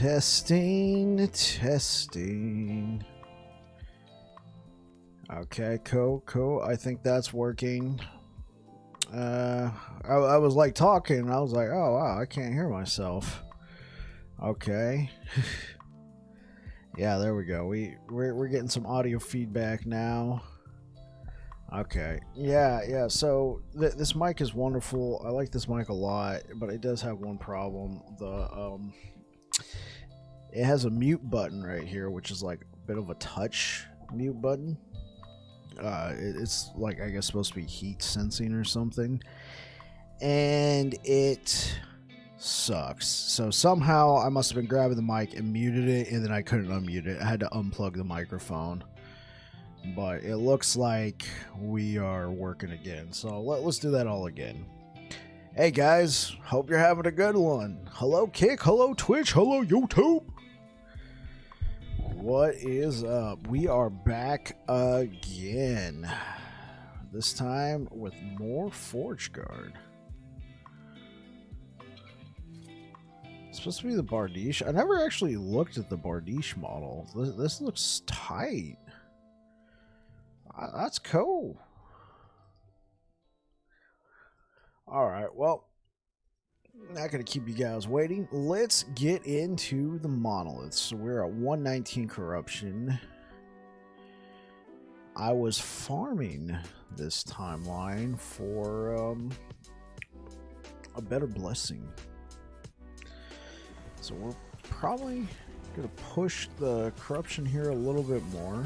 Testing, testing. Okay, cool. I think that's working. I was like talking, and I was like, oh wow, I can't hear myself. Okay. Yeah, there we go. We're getting some audio feedback now. Okay. Yeah. So this mic is wonderful. I like this mic a lot, but it does have one problem. It has a mute button right here, which is like a bit of a touch mute button. It's like, I guess, supposed to be heat sensing or something, and it sucks. So somehow I must have been grabbing the mic and muted it, and then I couldn't unmute it. I had to unplug the microphone. But it looks like we are working again. So let's do that all again. Hey guys, hope you're having a good one. Hello Kick, hello Twitch, hello YouTube. What is up? We are back again. This time with more Forge Guard. It's supposed to be the Bardiche. I never actually looked at the Bardiche model. This looks tight. That's cool. Alright, well, not going to keep you guys waiting. Let's get into the Monoliths. So we're at 119 corruption. I was farming this timeline for a better blessing. So we're probably going to push the corruption here a little bit more.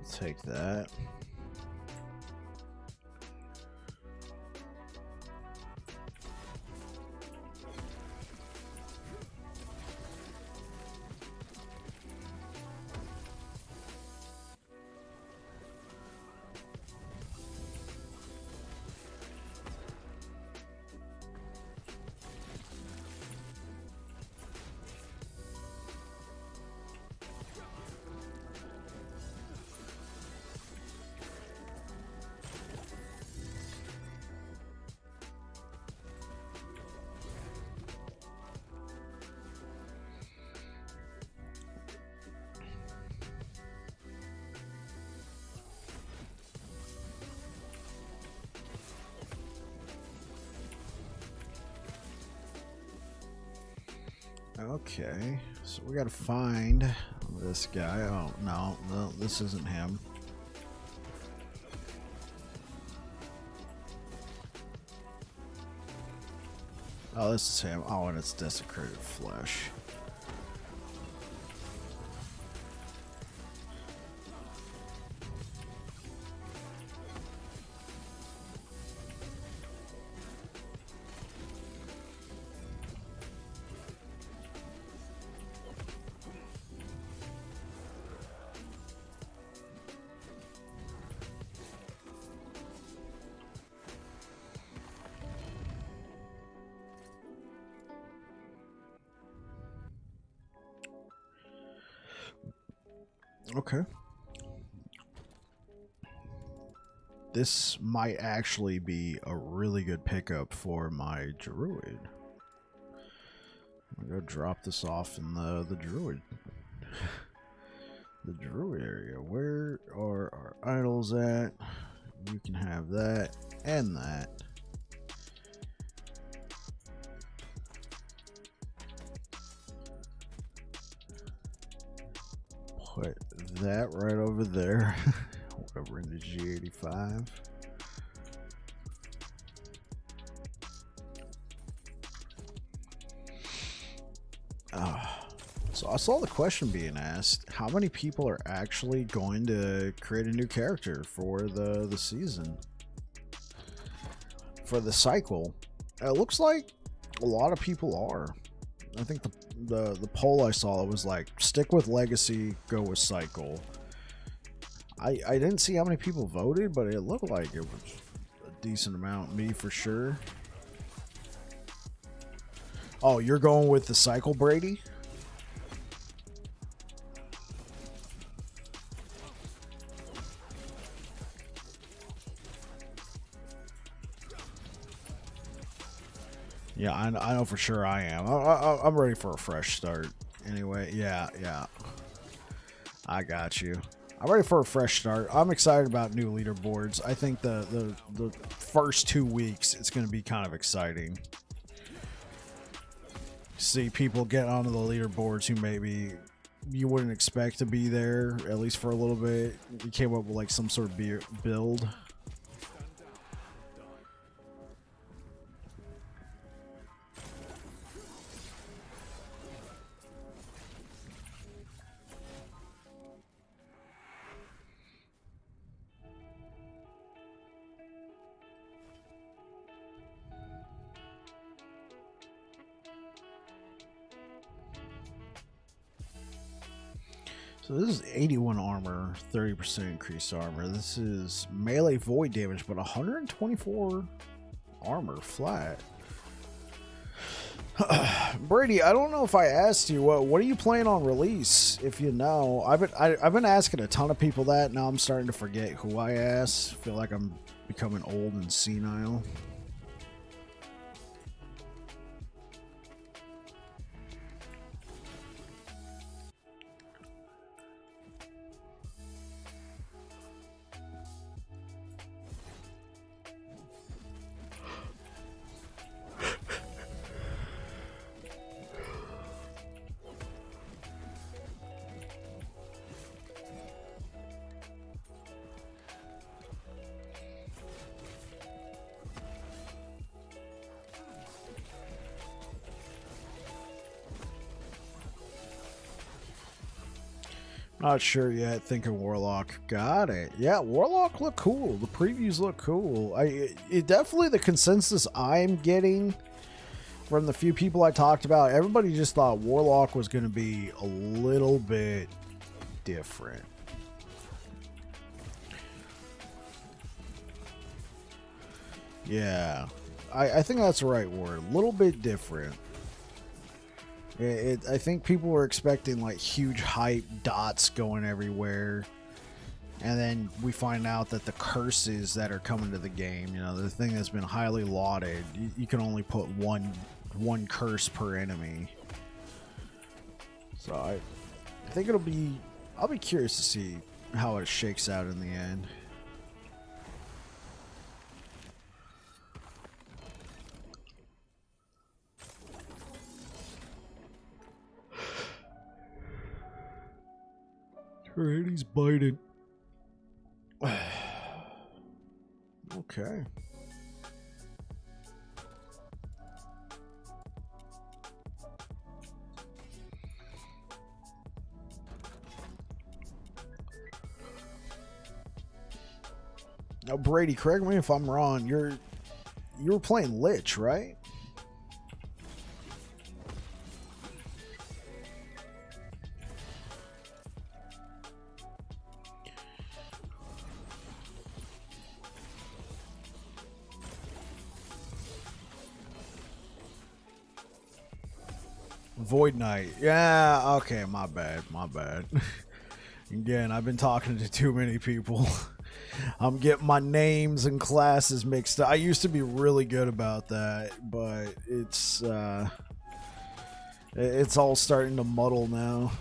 Take that. Okay, so we gotta find this guy. Oh, no, this isn't him. Oh, this is him. Oh, and it's desecrated flesh. Okay. This might actually be a really good pickup for my druid. I'm gonna drop this off in the druid. The druid area. Where are our idols at? You can have that and that. Put that right over there. Over in the G85. So I saw the question being asked, how many people are actually going to create a new character for the season? For the cycle? It looks like a lot of people are. I think the poll I saw, it was like, stick with Legacy, go with Cycle. I didn't see how many people voted, but it looked like it was a decent amount. Me for sure. Oh, you're going with the Cycle, Brady? Yeah, I know for sure I am. I'm ready for a fresh start. Anyway, yeah. I got you. I'm ready for a fresh start. I'm excited about new leaderboards. I think the first 2 weeks it's going to be kind of exciting. See people get onto the leaderboards who maybe you wouldn't expect to be there, at least for a little bit. You came up with like some sort of build. So this is 81 armor, 30% increased armor. This is melee void damage, but 124 armor flat. Brady, I don't know if I asked you what are you playing on release. If you know, I've been asking a ton of people that. Now I'm starting to forget who I asked. Feel like I'm becoming old and senile. Not sure yet. Thinking Warlock. Got it. Yeah, Warlock look cool. The previews look cool. It definitely the consensus I'm getting from the few people I talked about. Everybody just thought Warlock was going to be a little bit different. Yeah, I think that's the right word. A little bit different. I think people were expecting like huge hype, dots going everywhere, and then we find out that the curses that are coming to the game, you know, the thing that's been highly lauded, you can only put one curse per enemy. So I think I'll be curious to see how it shakes out in the end. Alright, he's biting. Okay. Now, Brady, correct me if I'm wrong. You were playing Lich, right? Void Knight. Yeah, okay, my bad. Again, I've been talking to too many people. I'm getting my names and classes mixed up. I used to be really good about that, but it's all starting to muddle now.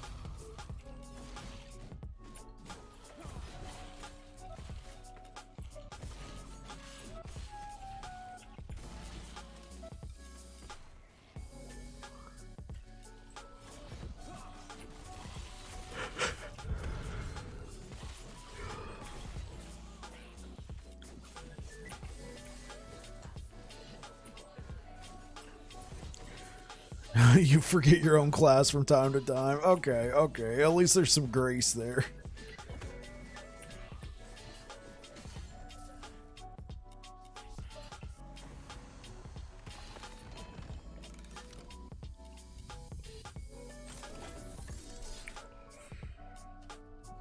You forget your own class from time to time. Okay. At least there's some grace there.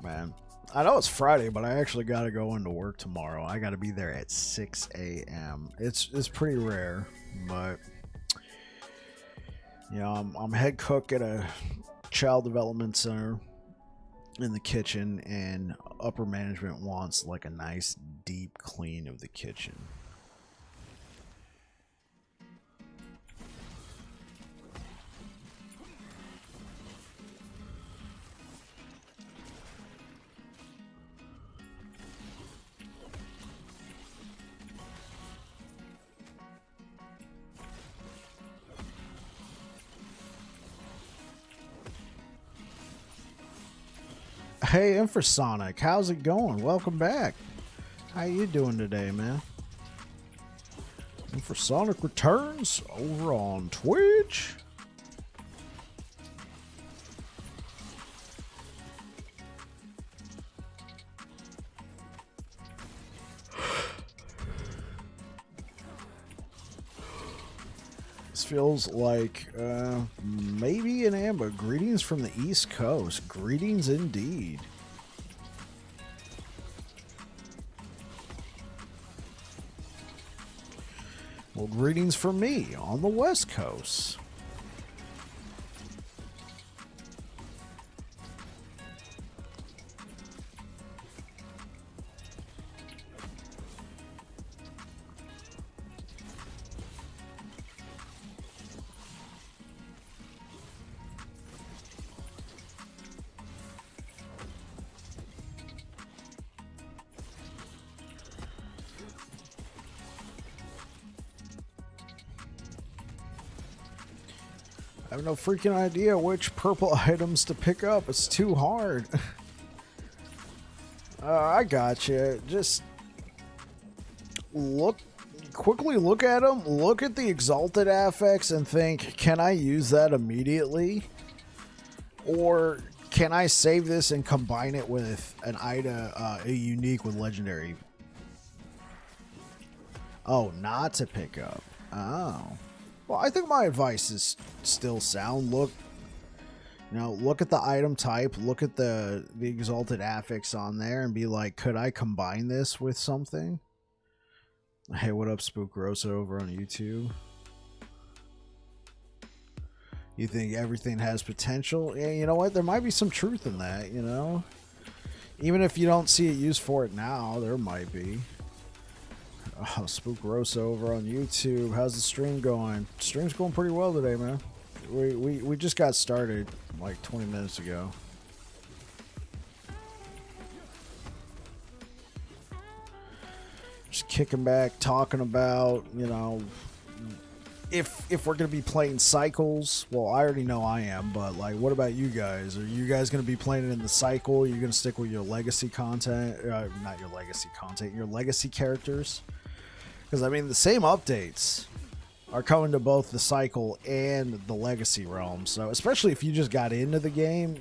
Man, I know it's Friday, but I actually got to go into work tomorrow. I got to be there at 6 a.m. It's pretty rare, but you know, I'm head cook at a child development center in the kitchen, and upper management wants like a nice deep clean of the kitchen. Hey, Infrasonic, how's it going? Welcome back. How you doing today, man? Infrasonic returns over on Twitch. This feels like maybe an amber. Greetings from the East Coast. Greetings indeed. Well, greetings from me on the West Coast. I have no freaking idea which purple items to pick up. It's too hard. I got you. Just quickly look at them. Look at the exalted affix and think, can I use that immediately? Or can I save this and combine it with an item, a unique with legendary? Oh, not to pick up. Oh. Well, I think my advice is still sound. Look at the item type, look at the exalted affix on there and be like, could I combine this with something? Hey, what up, Spook Rosa over on YouTube? You think everything has potential? Yeah, you know what? There might be some truth in that, you know? Even if you don't see a use for it now, there might be. Oh, Spook Rosa over on YouTube. How's the stream going? Stream's going pretty well today, man. We just got started like 20 minutes ago. Just kicking back, talking about, you know, if we're gonna be playing cycles. Well, I already know I am, but like, what about you guys? Are you guys gonna be playing it in the cycle? Are you gonna stick with your legacy content? Not your legacy content, your legacy characters. Because, I mean, the same updates are coming to both the cycle and the legacy realm. So, especially if you just got into the game,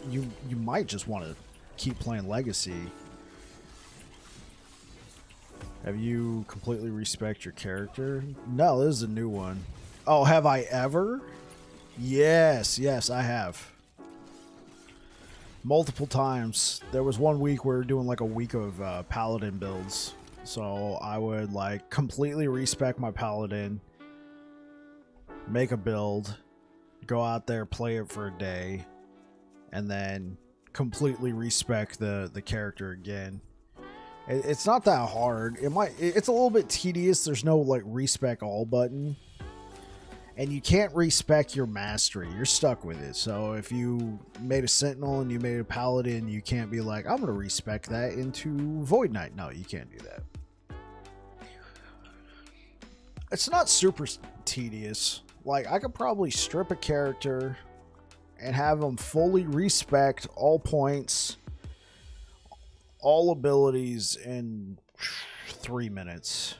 you might just want to keep playing legacy. Have you completely respect your character? No, this is a new one. Oh, have I ever? Yes, I have. Multiple times. There was one week we were doing like a week of paladin builds. So I would like completely respec my paladin, make a build, go out there, play it for a day, and then completely respec the character again. It's not that hard. It's a little bit tedious. There's no like respec all button, and you can't respec your mastery. You're stuck with it. So if you made a sentinel and you made a paladin, you can't be like, I'm gonna respec that into Void Knight. No, you can't do that. It's not super tedious. Like, I could probably strip a character and have them fully respect all points, all abilities in 3 minutes.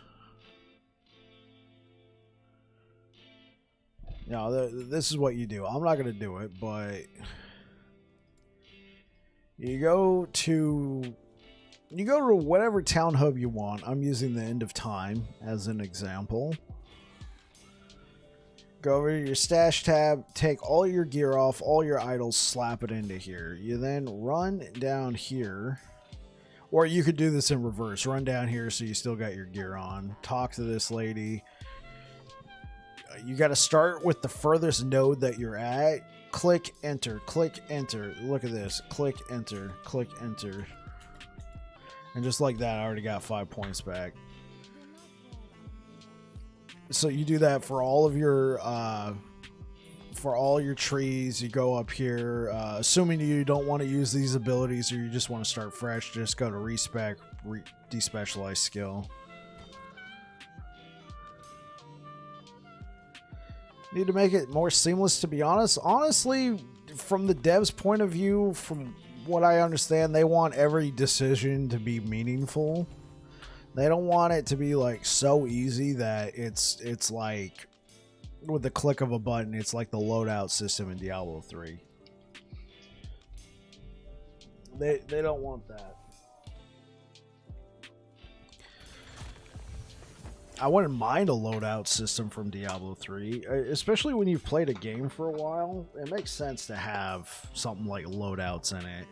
Now, this is what you do. I'm not going to do it, but you go to whatever town hub you want. I'm using the End of Time as an example. Go over to your stash tab, take all your gear off, all your idols, slap it into here. You then run down here, or you could do this in reverse. Run down here so you still got your gear on. Talk to this lady. You got to start with the furthest node that you're at. Click enter, click enter. Look at this. Click enter, click enter. And just like that, I already got 5 points back. So you do that for all of your trees. You go up here, assuming you don't want to use these abilities or you just want to start fresh, just go to respec, despecialize skill. Need to make it more seamless, to be honest. Honestly, from the dev's point of view, from what I understand, they want every decision to be meaningful. They don't want it to be like so easy that it's like with the click of a button, it's like the loadout system in Diablo 3. They don't want that. I wouldn't mind a loadout system from Diablo 3, especially when you've played a game for a while. It makes sense to have something like loadouts in it.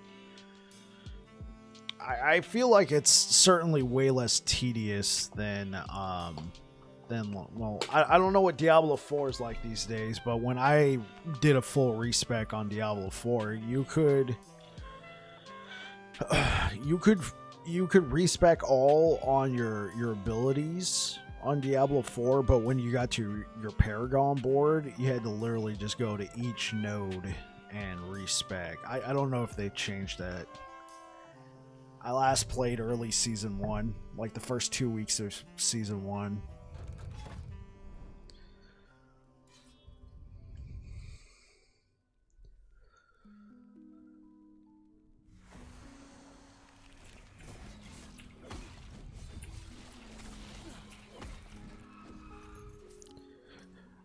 I feel like it's certainly way less tedious than well, I don't know what Diablo 4 is like these days, but when I did a full respec on Diablo 4, you could respec all on your abilities on Diablo 4, but when you got to your Paragon board, you had to literally just go to each node and respec. I don't know if they changed that. I last played early Season 1, like the first 2 weeks of Season 1.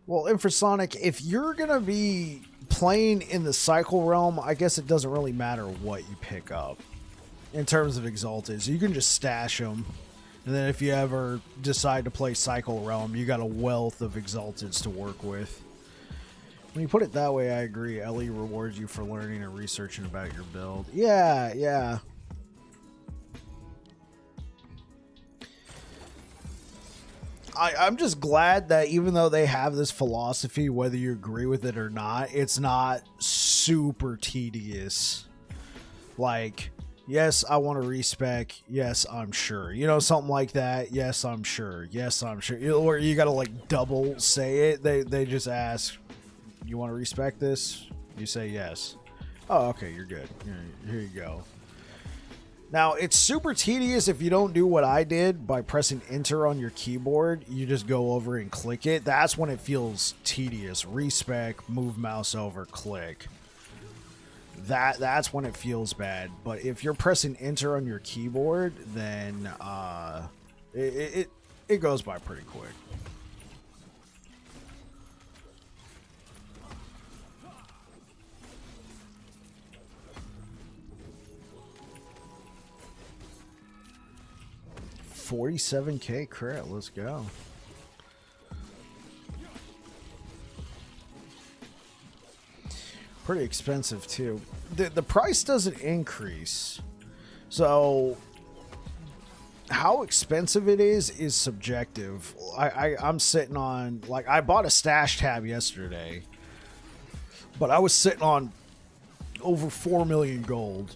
Well, Infrasonic, if you're going to be playing in the Cycle Realm, I guess it doesn't really matter what you pick up in terms of Exalteds. You can just stash them, and then if you ever decide to play Cycle Realm, you got a wealth of Exalteds to work with. When you put it that way, I agree. Ellie rewards you for learning and researching about your build. Yeah. I'm just glad that even though they have this philosophy, whether you agree with it or not, it's not super tedious. Like, yes, I want to respec. Yes, I'm sure. You know, something like that. Yes, I'm sure. Yes, I'm sure. Or you got to like double say it. They just ask, you want to respec this? You say yes. Oh, okay, you're good. Here you go. Now, it's super tedious if you don't do what I did by pressing enter on your keyboard. You just go over and click it. That's when it feels tedious. Respec, move mouse over, click. That's when it feels bad. But if you're pressing enter on your keyboard, then it goes by pretty quick. $47K credit, let's go. Pretty expensive too. The price doesn't increase, so how expensive it is subjective. I'm sitting on, like, I bought a stash tab yesterday, but I was sitting on over 4 million gold.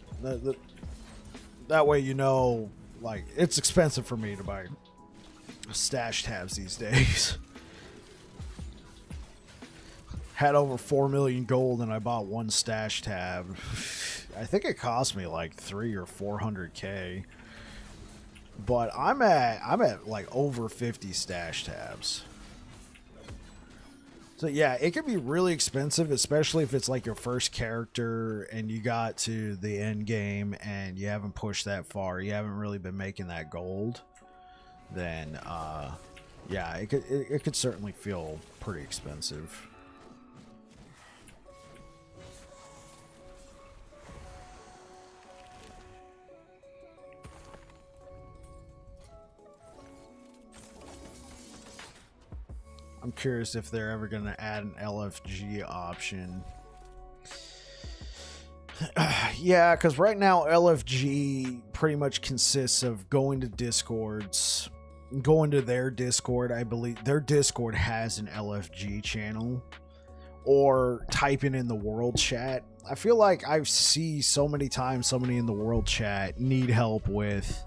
That way, you know, like, it's expensive for me to buy stash tabs these days. Had over 4 million gold and I bought one stash tab. I think it cost me like 300 or 400K. But I'm at like over 50 stash tabs. So yeah, it can be really expensive, especially if it's like your first character and you got to the end game and you haven't pushed that far, you haven't really been making that gold. Then yeah, it could certainly feel pretty expensive. I'm curious if they're ever going to add an LFG option. Yeah, because right now LFG pretty much consists of going to Discords, going to their Discord. I believe their Discord has an LFG channel, or typing in the world chat. I feel like I see so many times somebody in the world chat need help with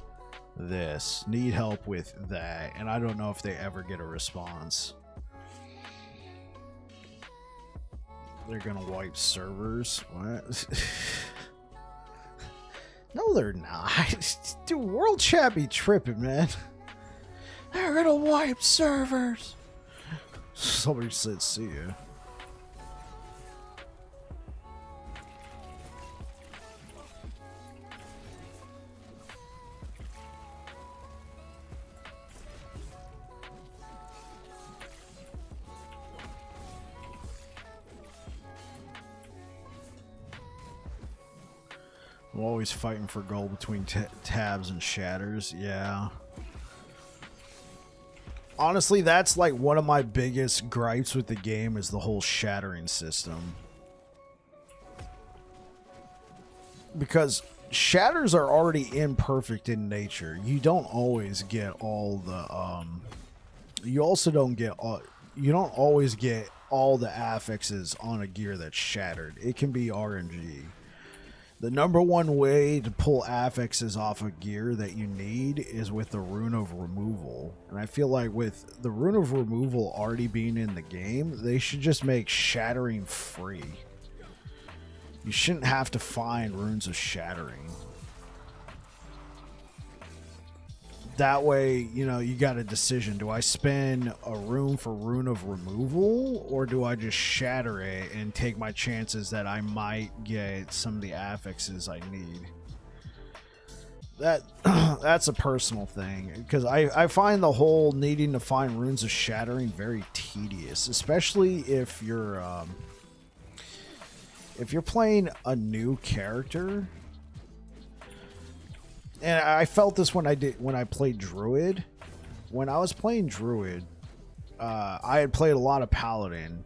this, need help with that, and I don't know if they ever get a response. They're gonna wipe servers? What? No, they're not. Dude, world chat be tripping, man. They're gonna wipe servers. Somebody said, see ya. I'm always fighting for gold between tabs and shatters. Yeah. Honestly, that's like one of my biggest gripes with the game is the whole shattering system. Because shatters are already imperfect in nature. You don't always get all the you also don't get all, you don't always get all the affixes on a gear that's shattered. It can be RNG. The number one way to pull affixes off a gear that you need is with the Rune of Removal. And I feel like with the Rune of Removal already being in the game, they should just make shattering free. You shouldn't have to find runes of shattering. That way, you know, you got a decision. Do I spend a rune for Rune of Removal, or do I just shatter it and take my chances that I might get some of the affixes I need? That's a personal thing, because I find the whole needing to find runes of shattering very tedious, especially if you're playing a new character. And I felt this when I played Druid. When I was playing Druid, I had played a lot of Paladin,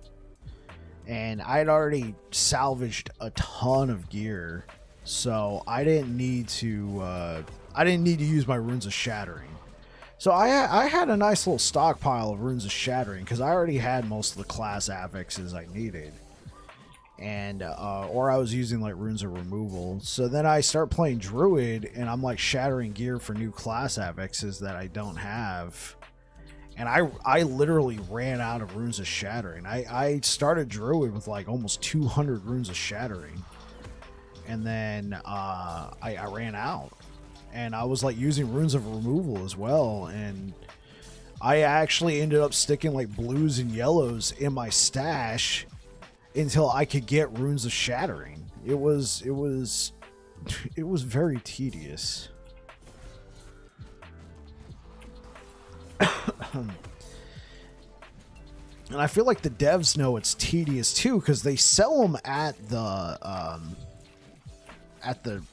and I had already salvaged a ton of gear, so I didn't need to use my runes of shattering. So I had a nice little stockpile of runes of shattering because I already had most of the class affixes I needed. And or I was using like runes of removal. So then I start playing Druid and I'm like shattering gear for new class affixes that I don't have, and I literally ran out of runes of shattering. I started Druid with like almost 200 runes of shattering, and then I ran out, and I was like using runes of removal as well, and I actually ended up sticking like blues and yellows in my stash until I could get runes of shattering. It was very tedious. And I feel like the devs know it's tedious too, because they sell them at the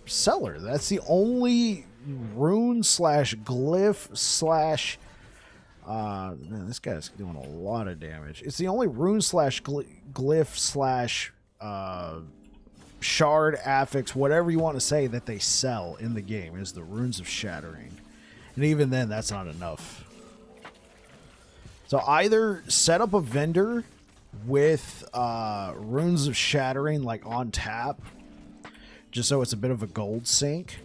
seller. That's the only rune slash glyph slash man, this guy's doing a lot of damage. It's the only rune slash glyph slash shard affix, whatever you want to say, that they sell in the game is the runes of shattering. And even then, that's not enough. So either set up a vendor with runes of shattering like on tap, just so it's a bit of a gold sink,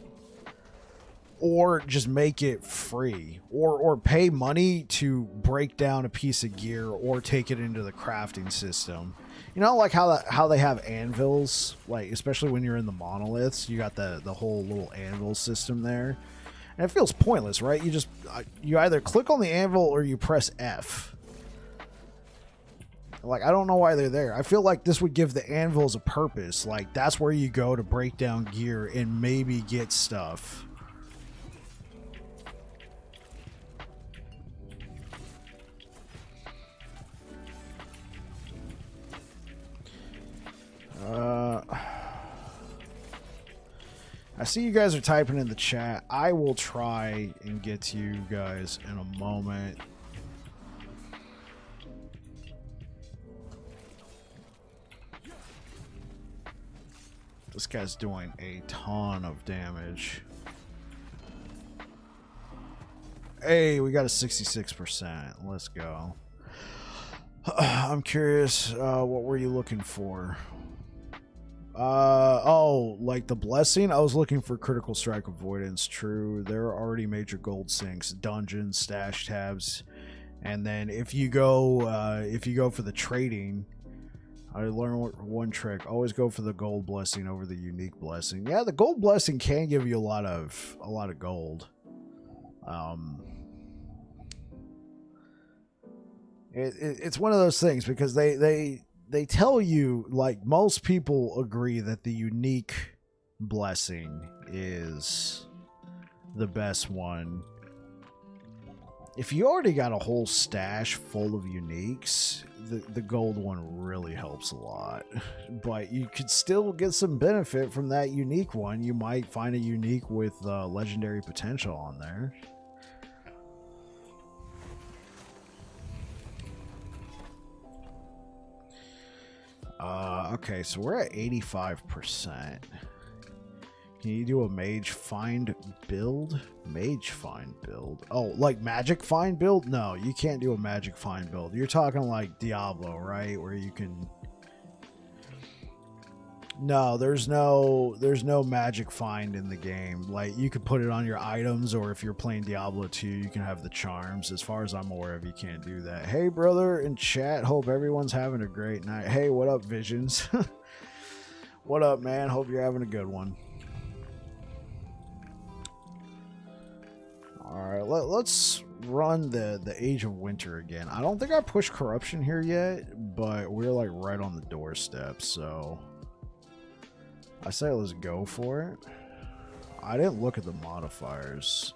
or just make it free, or pay money to break down a piece of gear or take it into the crafting system. You know, like how they have anvils, like especially when you're in the monoliths, you got the whole little anvil system there, and it feels pointless, right? You either click on the anvil or you press F. Like, I don't know why they're there. I feel like this would give the anvils a purpose. Like, that's where you go to break down gear and maybe get stuff. I see you guys are typing in the chat. I will try and get to you guys in a moment. This guy's doing a ton of damage. Hey, we got a 66%. Let's go. I'm curious, what were you looking for? Oh, like the blessing? I was looking for critical strike avoidance. True, there are already major gold sinks, dungeons, stash tabs, and then if you go for the trading, I learned one trick: always go for the gold blessing over the unique blessing. Yeah, the gold blessing can give you a lot of gold. It's one of those things, because they tell you, like, most people agree that the unique blessing is the best one. if you already got a whole stash full of uniques, the gold one really helps a lot. But you could still get some benefit from that unique one. You might find a unique with legendary potential on there. Okay, so we're at 85%. Can you do a mage find build? Mage find build? Oh, like magic find build? No, you can't do a magic find build. You're talking like Diablo, right? Where you can... No, there's no magic find in the game. Like, you could put it on your items, or if you're playing Diablo 2, you can have the charms. As far as I'm aware of, you can't do that. Hey, brother in chat, hope everyone's having a great night. Hey, what up, Visions? What up, man? Hope you're having a good one. Alright, let's run the Age of Winter again. I don't think I pushed corruption here yet, but we're like right on the doorstep, so I say let's go for it. I didn't look at the modifiers.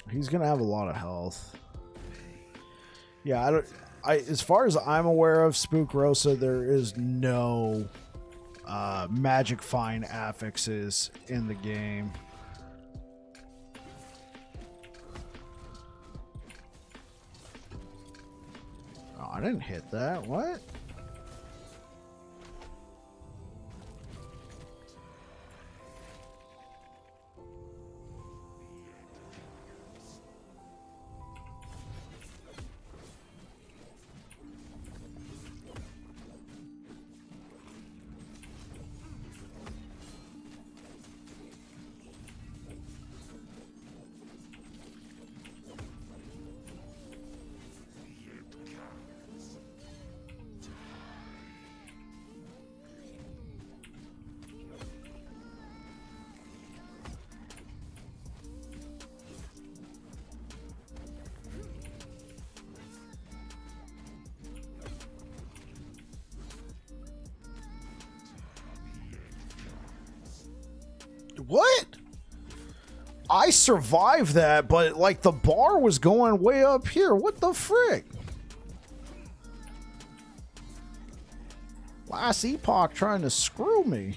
He's gonna have a lot of health. Yeah, as far as I'm aware of, Spook Rosa, there is no magic find affixes in the game. Oh, I didn't hit that. What? What? I survived that, but like the bar was going way up here. What the frick? Last Epoch trying to screw me.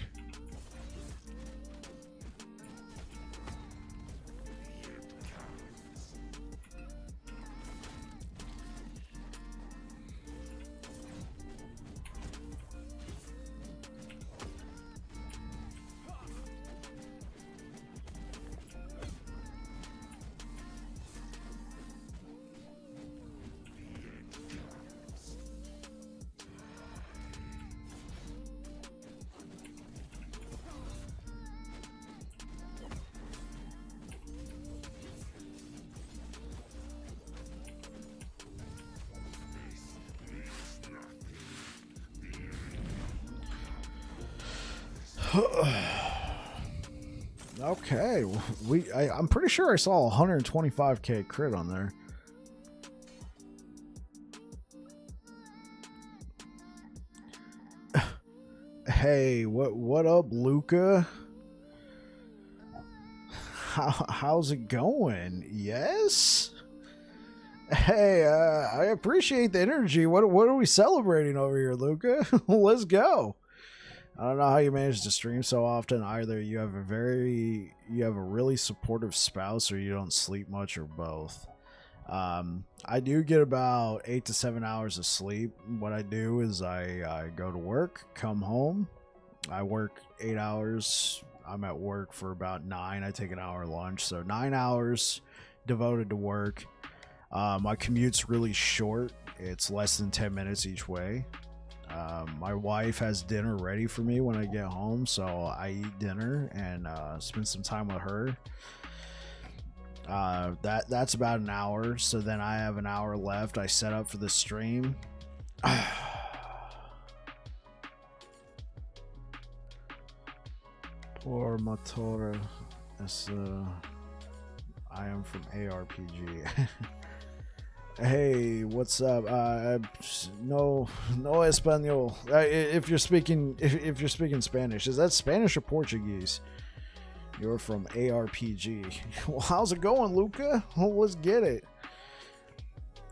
Okay, I'm pretty sure I saw 125k crit on there. Hey, what up, Luca? How's it going? Yes. Hey, I appreciate the energy. What are we celebrating over here, Luca? Let's go. I don't know how you manage to stream so often. Either you have a really supportive spouse, or you don't sleep much, or both. I do get about 8 to 7 hours of sleep. What I do is I go to work, come home, I work 8 hours. I'm at work for about 9. I take an hour lunch, so 9 hours devoted to work. My commute's really short. It's less than 10 minutes each way. My wife has dinner ready for me when I get home, so I eat dinner and spend some time with her. That's about an hour, so then I have an hour left. I set up for the stream. Poor Matora. I am from ARPG. Hey, what's up? No español. If you're speaking Spanish, is that Spanish or Portuguese? You're from ARPG. Well, how's it going, Luca? Well, let's get it.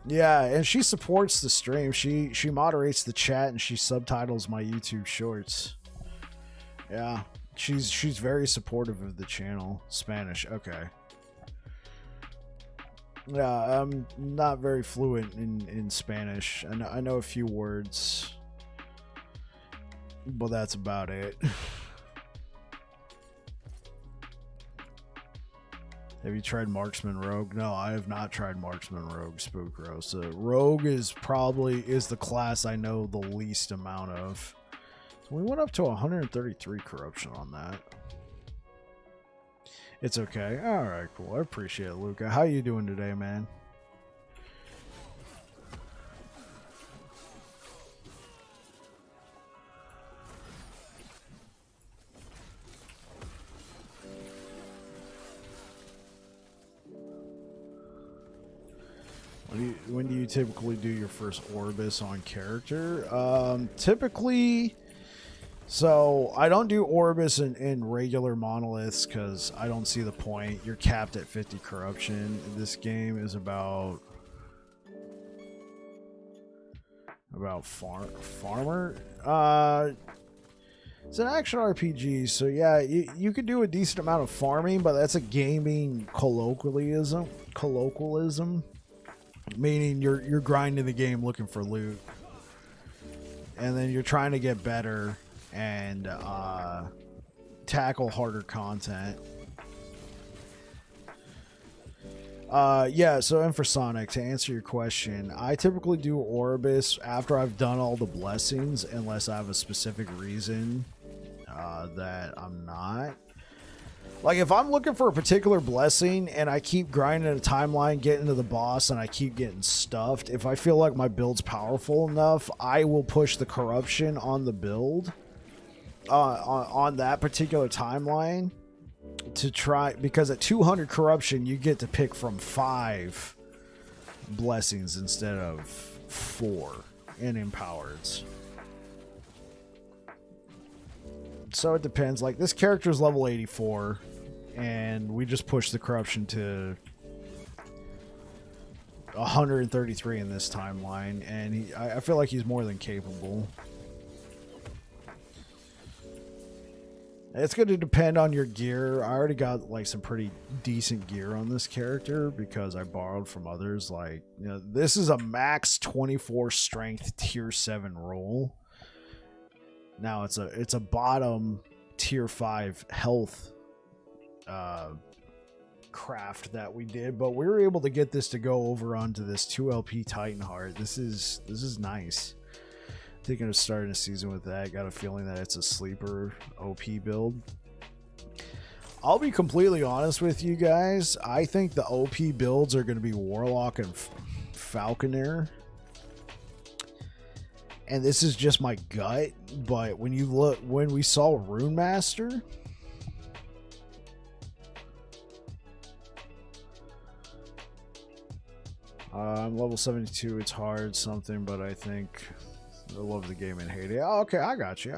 Yeah, and she supports the stream. She moderates the chat and she subtitles my YouTube shorts. Yeah, she's very supportive of the channel. Spanish, okay. Yeah, I'm not very fluent in Spanish. I know a few words, but that's about it. Have you tried Marksman Rogue? No, I have not tried Marksman Rogue Spook Roast. Rogue is the class I know the least amount of. So we went up to 133 corruption on that. It's okay. All right, cool. I appreciate it, Luca. How you doing today, man? When do you typically do your first Orbis on character? Typically, so I don't do Orbis in regular Monoliths because I don't see the point. You're capped at 50 corruption. This game is about farmer. It's an action RPG, so yeah, you could do a decent amount of farming, but that's a gaming colloquialism. Meaning you're grinding the game looking for loot, and then you're trying to get better and tackle harder content. Yeah, so Infrasonic, to answer your question, I typically do Orbis after I've done all the blessings, unless I have a specific reason that I'm not. Like, if I'm looking for a particular blessing and I keep grinding a timeline, getting to the boss, and I keep getting stuffed, if I feel like my build's powerful enough, I will push the corruption on the build on that particular timeline to try, because at 200 corruption, you get to pick from 5 blessings instead of 4 in empowereds. So it depends. Like, this character's level 84, and we just pushed the corruption to 133 in this timeline, and I feel like he's more than capable. It's going to depend on your gear. I already got like some pretty decent gear on this character because I borrowed from others. Like, you know, this is a max 24 strength tier 7 roll. Now it's a bottom tier 5 health craft that we did, but we were able to get this to go over onto this 2LP Titan Heart. This is nice. Thinking of starting a season with that. Got a feeling that it's a sleeper OP build. I'll be completely honest with you guys. I think the OP builds are going to be Warlock and Falconer. And this is just my gut, but when you look, when we saw Rune Master, I'm level 72. It's hard something, but I think I love the game and hate it. Oh, okay, I got you.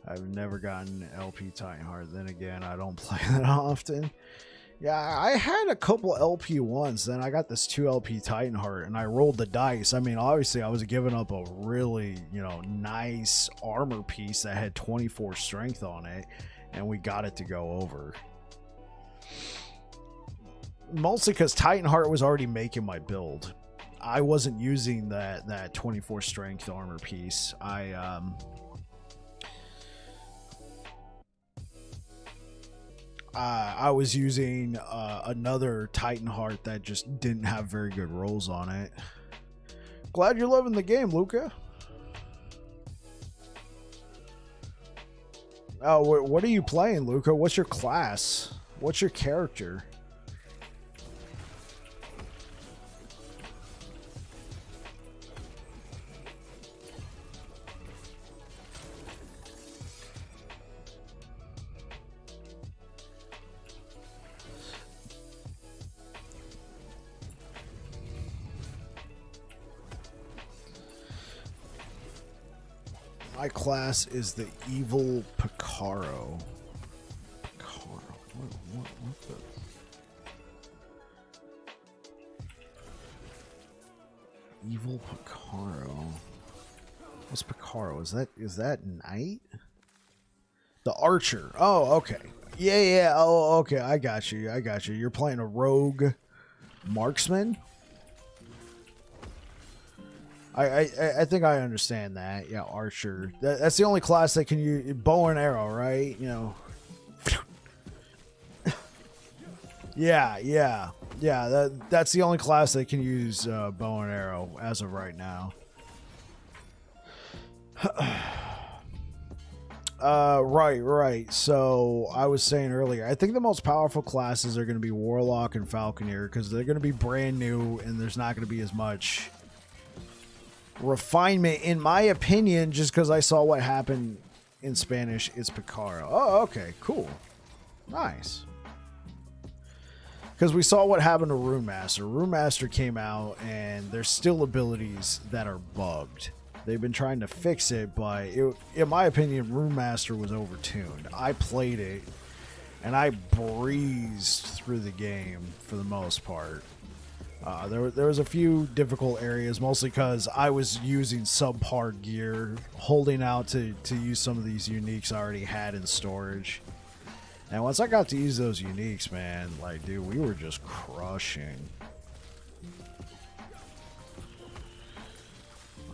I've never gotten LP Titan Heart. Then again, I don't play that often. Yeah, I had a couple LP ones. Then I got this 2LP Titan Heart, and I rolled the dice. I mean, obviously, I was giving up a really, nice armor piece that had 24 strength on it, and we got it to go over. Mostly because Titan Heart was already making my build. I wasn't using that 24 strength armor piece. I was using another Titan Heart that just didn't have very good rolls on it. Glad you're loving the game, Luca. Oh, what are you playing, Luca? What's your class? What's your character? My class is the evil Picaro. Picaro. What the? Evil Picaro. What's Picaro? Is that Knight? The Archer. Oh, okay. Yeah. Oh, okay. I got you. You're playing a rogue marksman. I think I understand that. Yeah, Archer. That's the only class that can use bow and arrow, right? You know. Yeah. That's the only class that can use bow and arrow as of right now. Right. So I was saying earlier, I think the most powerful classes are going to be Warlock and Falconeer because they're going to be brand new and there's not going to be as much refinement, in my opinion, just because I saw what happened in Spanish. It's Picaro. Oh, okay, cool, nice. Because we saw what happened to Rune Master. Rune Master came out and there's still abilities that are bugged. They've been trying to fix it, but in my opinion, Rune Master was overtuned. I played it, and I breezed through the game for the most part. There was a few difficult areas, mostly because I was using subpar gear, holding out to use some of these uniques I already had in storage. And once I got to use those uniques, man, like, dude, we were just crushing.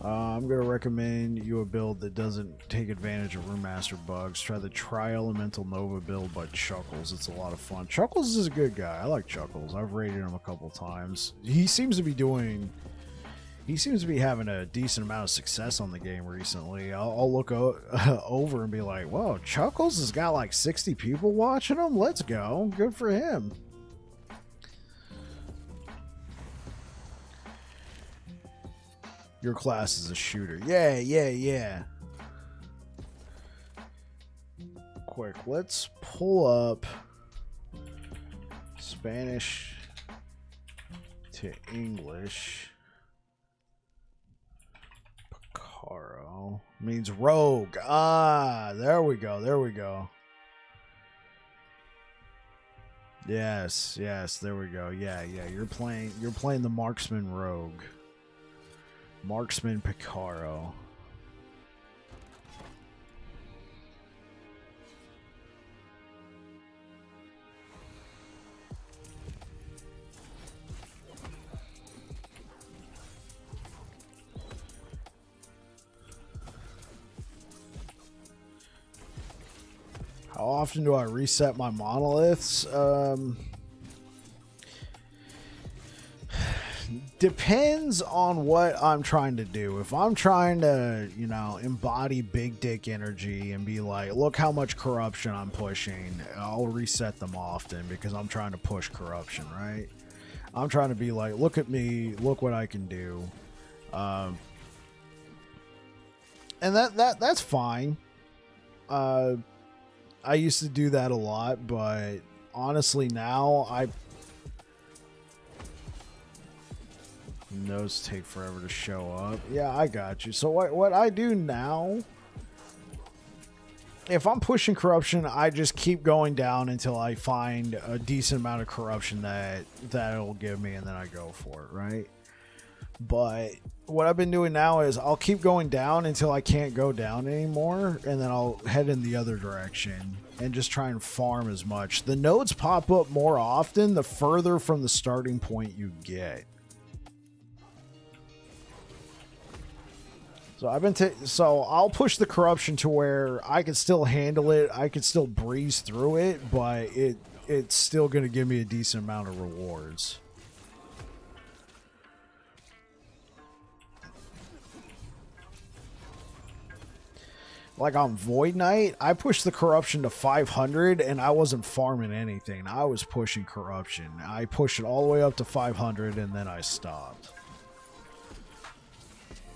I'm going to recommend you a build that doesn't take advantage of Rune Master bugs. Try the Tri-Elemental Nova build by Chuckles. It's a lot of fun. Chuckles is a good guy. I like Chuckles. I've raided him a couple times. He seems to be having a decent amount of success on the game recently. I'll look over and be like, whoa, Chuckles has got like 60 people watching him? Let's go. Good for him. Your class is a shooter. Yeah. Quick, let's pull up Spanish to English. Picaro means rogue. Ah, there we go. Yes, there we go. Yeah. You're playing the marksman rogue. Marksman Picaro. How often do I reset my monoliths? Depends on what I'm trying to do. If I'm trying to, embody big dick energy and be like, look how much corruption I'm pushing, I'll reset them often because I'm trying to push corruption, right? I'm trying to be like, look at me, look what I can do. And that's fine. I used to do that a lot, but honestly now Those take forever to show up. Yeah, I got you. So what I do now, if I'm pushing corruption, I just keep going down until I find a decent amount of corruption that it'll give me, and then I go for it, right? But what I've been doing now is I'll keep going down until I can't go down anymore, and then I'll head in the other direction and just try and farm as much. The nodes pop up more often the further from the starting point you get. So I'll push the corruption to where I can still handle it. I can still breeze through it, but it's still going to give me a decent amount of rewards. Like on Void Knight, I pushed the corruption to 500 and I wasn't farming anything. I was pushing corruption. I pushed it all the way up to 500 and then I stopped.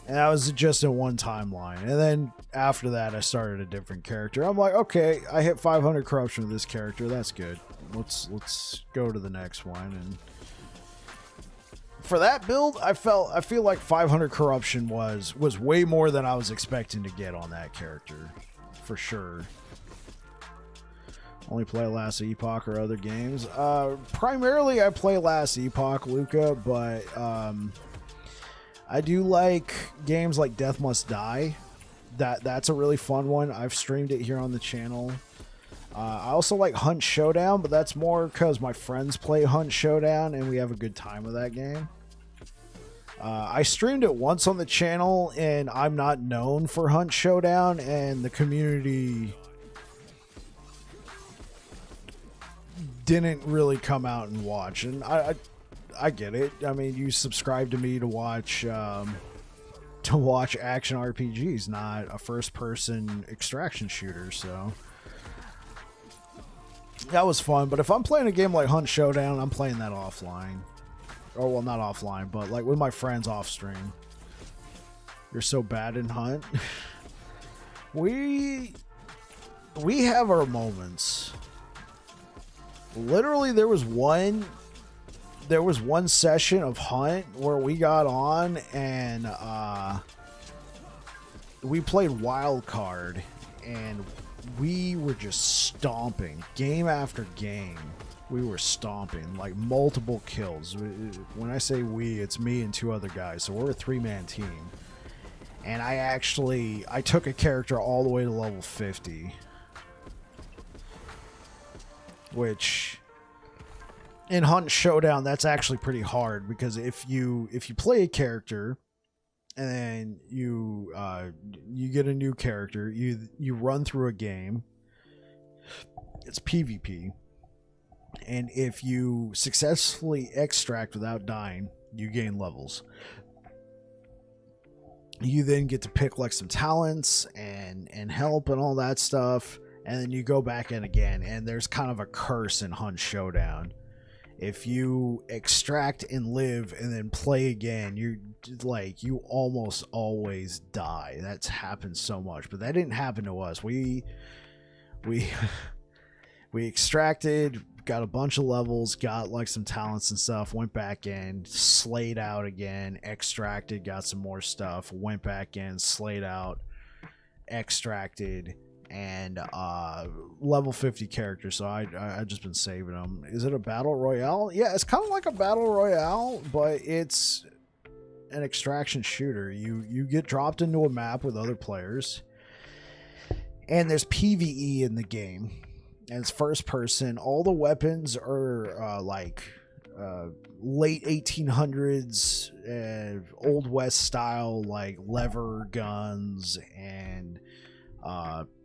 And that was just in one timeline. And then after that, I started a different character. I'm like, okay, I hit 500 corruption with this character. That's good. Let's go to the next one. And for that build, I feel like 500 corruption was way more than I was expecting to get on that character, for sure. Only play Last Epoch or other games. Primarily, I play Last Epoch, Luca, but I do like games like Death Must Die. That's a really fun one. I've streamed it here on the channel. I also like Hunt Showdown, but that's more because my friends play Hunt Showdown and we have a good time with that game. I streamed it once on the channel, and I'm not known for Hunt Showdown, and the community didn't really come out and watch. And I get it. I mean, you subscribe to me to watch action RPGs, not a first-person extraction shooter, so that was fun. But if I'm playing a game like Hunt Showdown, I'm playing that offline. Or, well, not offline, but like with my friends off stream. You're so bad in Hunt. We have our moments. Literally, there was one session of Hunt where we got on and we played Wild Card, and we were just stomping game after game. We were stomping, like multiple kills. When I say we, it's me and two other guys, so we're a 3-man team. And I took a character all the way to level 50, which in Hunt Showdown, that's actually pretty hard, because if you play a character and then you get a new character, you run through a game. It's PvP. And if you successfully extract without dying, you gain levels. You then get to pick like some talents and help and all that stuff, and then you go back in again. And there's kind of a curse in Hunt Showdown. If you extract and live and then play again, you almost always die. That's happened so much, but that didn't happen to us. We extracted, got a bunch of levels, got like some talents and stuff, went back in, slayed out again, extracted, got some more stuff, went back in, slayed out, extracted, and level 50 character. So I've just been saving them. Is it a battle royale? Yeah, it's kind of like a battle royale, but it's an extraction shooter. You get dropped into a map with other players, and there's PvE in the game. And it's first person. All the weapons are late 1800s, Old West style, like lever guns and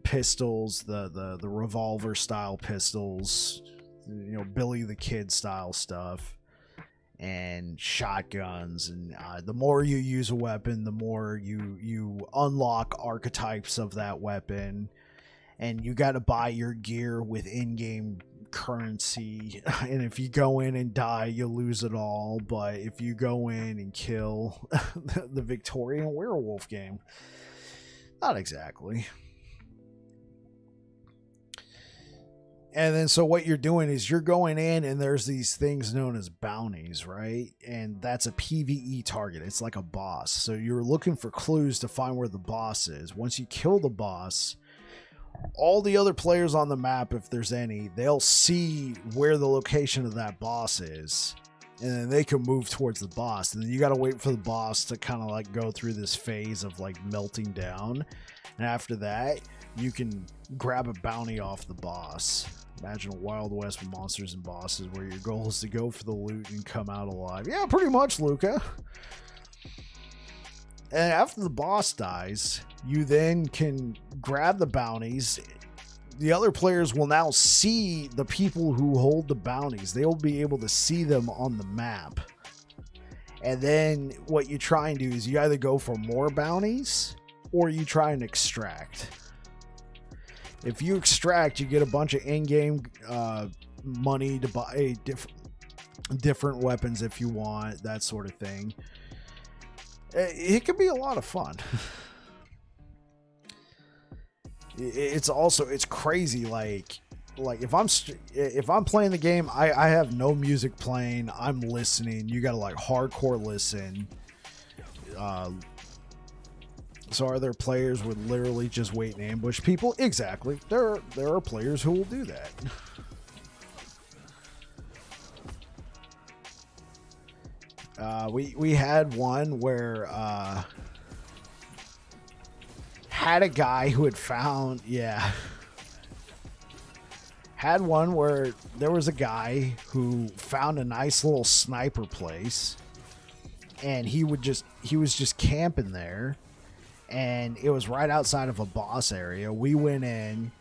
pistols, the revolver style pistols, Billy the Kid style stuff, and shotguns. And the more you use a weapon, the more you unlock archetypes of that weapon. And you got to buy your gear with in-game currency. And if you go in and die, you lose it all. But if you go in and kill the Victorian werewolf game, not exactly. And then so what you're doing is you're going in, and there's these things known as bounties, right? And that's a PvE target. It's like a boss. So you're looking for clues to find where the boss is. Once you kill the boss, all the other players on the map, if there's any, they'll see where the location of that boss is, and then they can move towards the boss. And then you got to wait for the boss to kind of like go through this phase of like melting down, and after that you can grab a bounty off the boss. Imagine a Wild West with monsters and bosses where your goal is to go for the loot and come out alive. Yeah, pretty much, Luca. And after the boss dies, you then can grab the bounties. The other players will now see the people who hold the bounties. They will be able to see them on the map. And then what you try and do is you either go for more bounties or you try and extract. If you extract, you get a bunch of in-game money to buy different weapons if you want, that sort of thing. It can be a lot of fun. It's crazy. Like if I'm playing the game, I have no music playing. I'm listening. You gotta like hardcore listen. So are there players would literally just wait and ambush people? Exactly. There are players who will do that. We had one where had a guy who had found had one where there was a guy who found a nice little sniper place, and he was just camping there, and it was right outside of a boss area. We went in.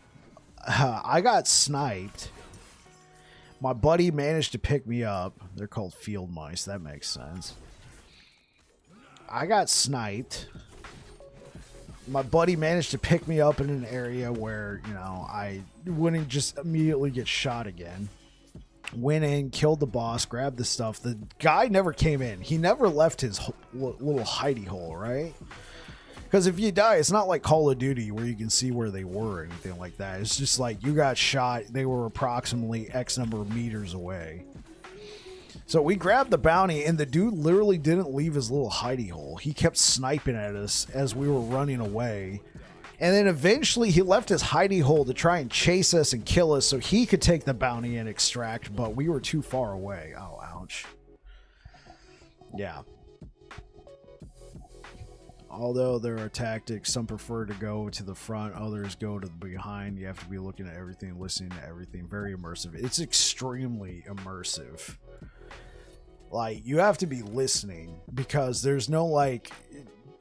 I got sniped. My buddy managed to pick me up. They're called field mice. That makes sense. I got sniped. My buddy managed to pick me up in an area where, you know, I wouldn't just immediately get shot again. Went in, killed the boss, grabbed the stuff. The guy never came in. He never left his little hidey hole, right? Because if you die, it's not like Call of Duty where you can see where they were or anything like that. It's just like you got shot. They were approximately X number of meters away. So we grabbed the bounty, and the dude literally didn't leave his little hidey hole. He kept sniping at us as we were running away. And then eventually he left his hidey hole to try and chase us and kill us so he could take the bounty and extract, but we were too far away. Oh, ouch. Yeah. Although there are tactics, some prefer to go to the front, others go to the behind. You have to be looking at everything, listening to everything. Very immersive. It's extremely immersive. Like, you have to be listening because there's no, like,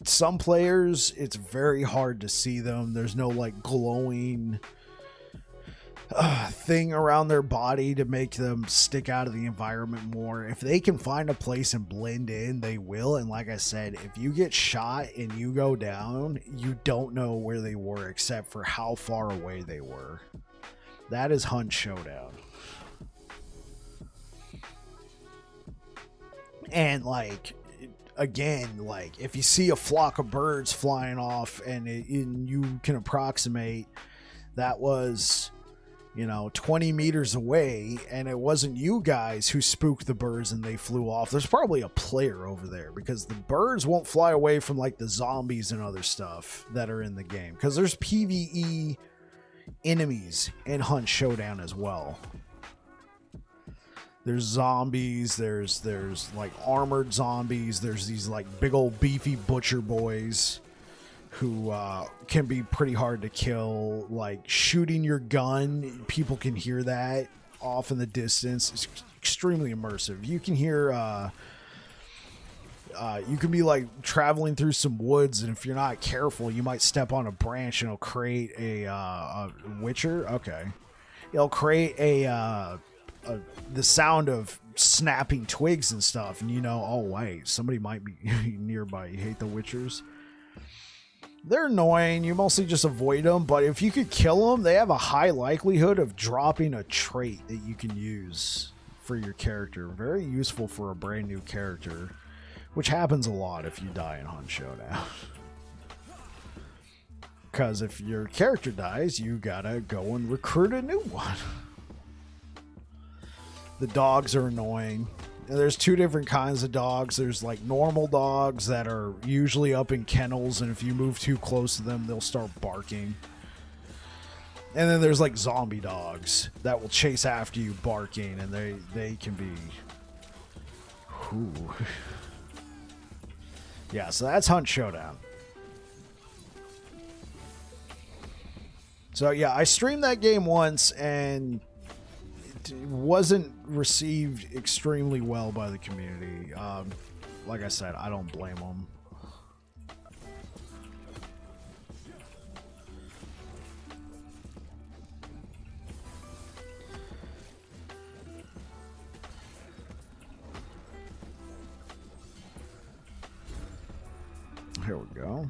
some players, it's very hard to see them. There's no, like, glowing thing around their body to make them stick out of the environment more. If they can find a place and blend in, they will. And like I said, if you get shot and you go down, you don't know where they were except for how far away they were. That is Hunt Showdown. And like, again, like if you see a flock of birds flying off and you can approximate that was, you know, 20 meters away, and it wasn't you guys who spooked the birds and they flew off. There's probably a player over there because the birds won't fly away from like the zombies and other stuff that are in the game, because there's PvE enemies in Hunt Showdown as well. There's zombies, there's like armored zombies, there's these like big old beefy butcher boys who can be pretty hard to kill. Like shooting your gun, people can hear that off in the distance. It's extremely immersive. You can hear you can be like traveling through some woods, and if you're not careful you might step on a branch and it'll create a witcher. Okay, it'll create the sound of snapping twigs and stuff, and you know, oh wait, somebody might be nearby. You hate the witchers. They're annoying. You mostly just avoid them, but if you could kill them, they have a high likelihood of dropping a trait that you can use for your character. Very useful for a brand new character, which happens a lot if you die in Hunt Showdown. Because if your character dies, you gotta go and recruit a new one. The dogs are annoying. There's two different kinds of dogs. There's like normal dogs that are usually up in kennels, and if you move too close to them, they'll start barking. And then there's like zombie dogs that will chase after you barking, and they can be... Ooh. Yeah, so that's Hunt Showdown. So yeah, I streamed that game once, and it wasn't received extremely well by the community. Like I said, I don't blame them. Here we go.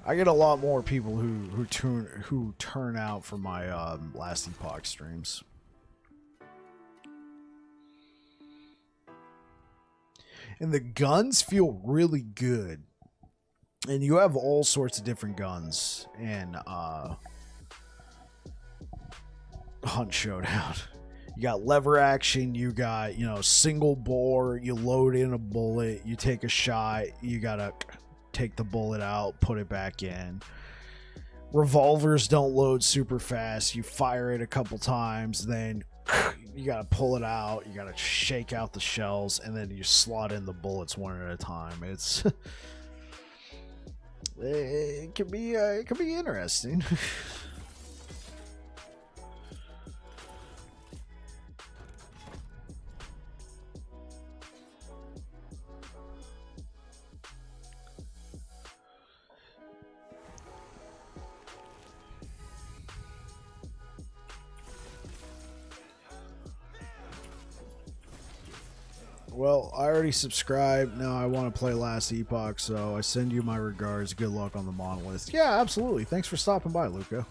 I get a lot more people who turn out for my last Epoch streams. And the guns feel really good. And you have all sorts of different guns in Hunt Showdown. You got lever action, you got, you know, single bore, you load in a bullet, you take a shot, you gotta take the bullet out, put it back in. Revolvers don't load super fast. You fire it a couple times, then you gotta pull it out. You gotta shake out the shells, and then you slot in the bullets one at a time. It's it can be interesting. Well, I already subscribed. Now I want to play Last Epoch, so I send you my regards. Good luck on the Monoliths. Yeah, absolutely. Thanks for stopping by, Luca.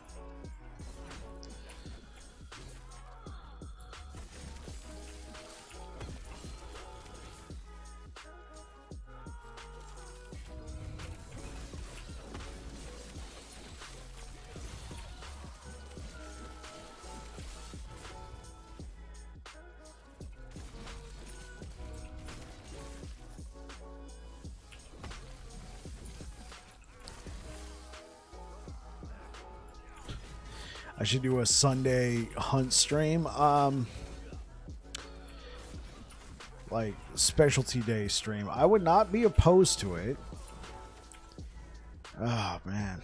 I should do a Sunday hunt stream. Like specialty day stream. I would not be opposed to it. Oh man.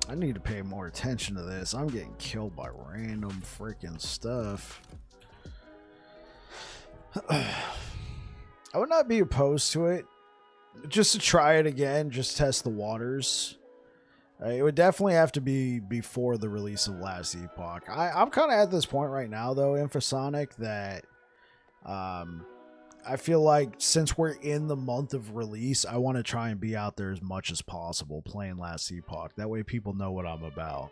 I need to pay more attention to this. I'm getting killed by random freaking stuff. I would not be opposed to it. Just to try it again, just test the waters. It would definitely have to be before the release of Last Epoch. I'm kind of at this point right now, though, Infosonic, that I feel like since we're in the month of release, I want to try and be out there as much as possible playing Last Epoch. That way people know what I'm about.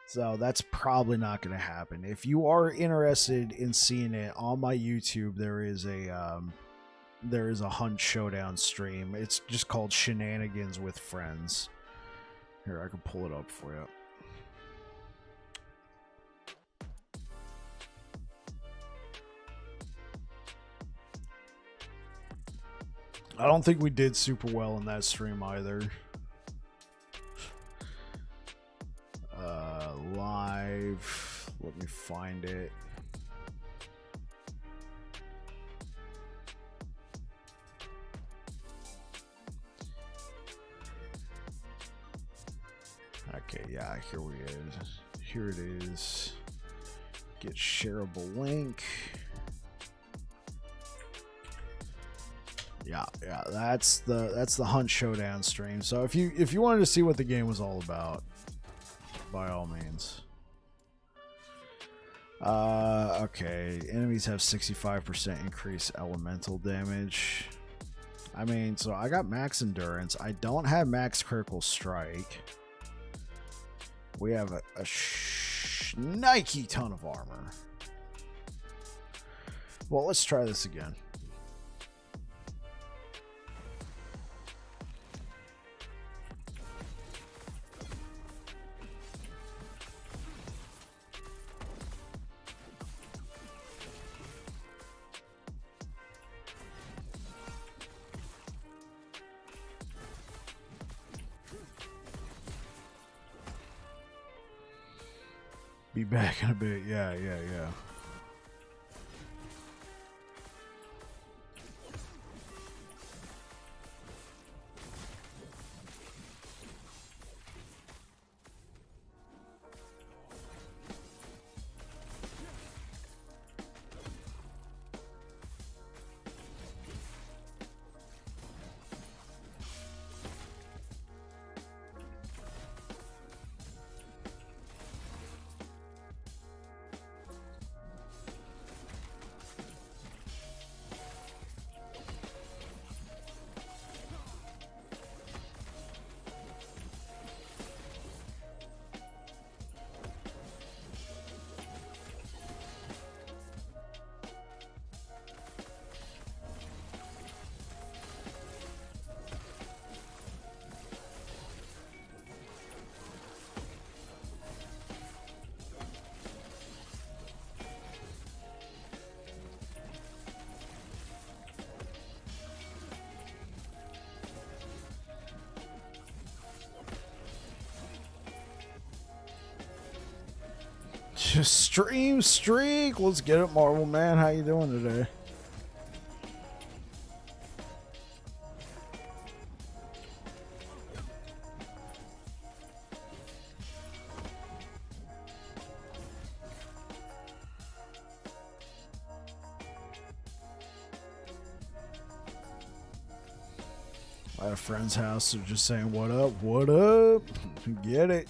So that's probably not going to happen. If you are interested in seeing it on my YouTube, there is a Hunt Showdown stream. It's just called Shenanigans with Friends. Here, I can pull it up for you. I don't think we did super well in that stream either. Live. Let me find it. Okay, yeah, here it is. Get shareable link. Yeah, that's the Hunt Showdown stream. So if you wanted to see what the game was all about, by all means. Okay, enemies have 65% increased elemental damage. I mean, so I got max endurance. I don't have max critical strike. We have a Nike ton of armor. Well, let's try this again. Be back in a bit. Yeah. Stream streak. Let's get it, Marvel Man. How you doing today? At a friend's house, they're just saying, "What up? What up?" Get it?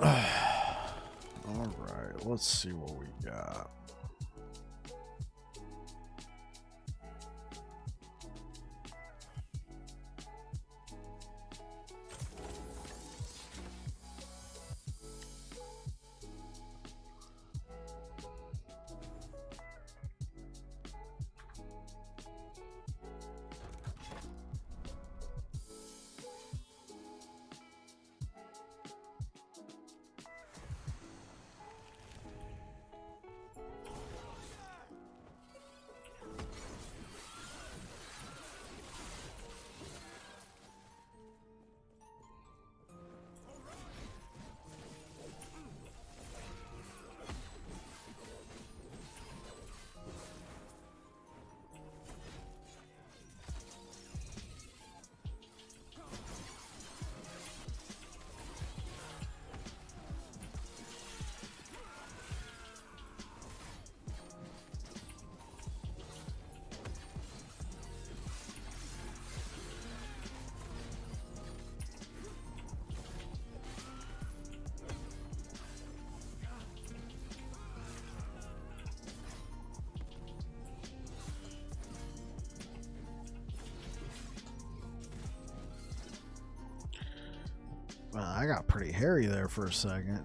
Alright, let's see what we got. I got pretty hairy there for a second.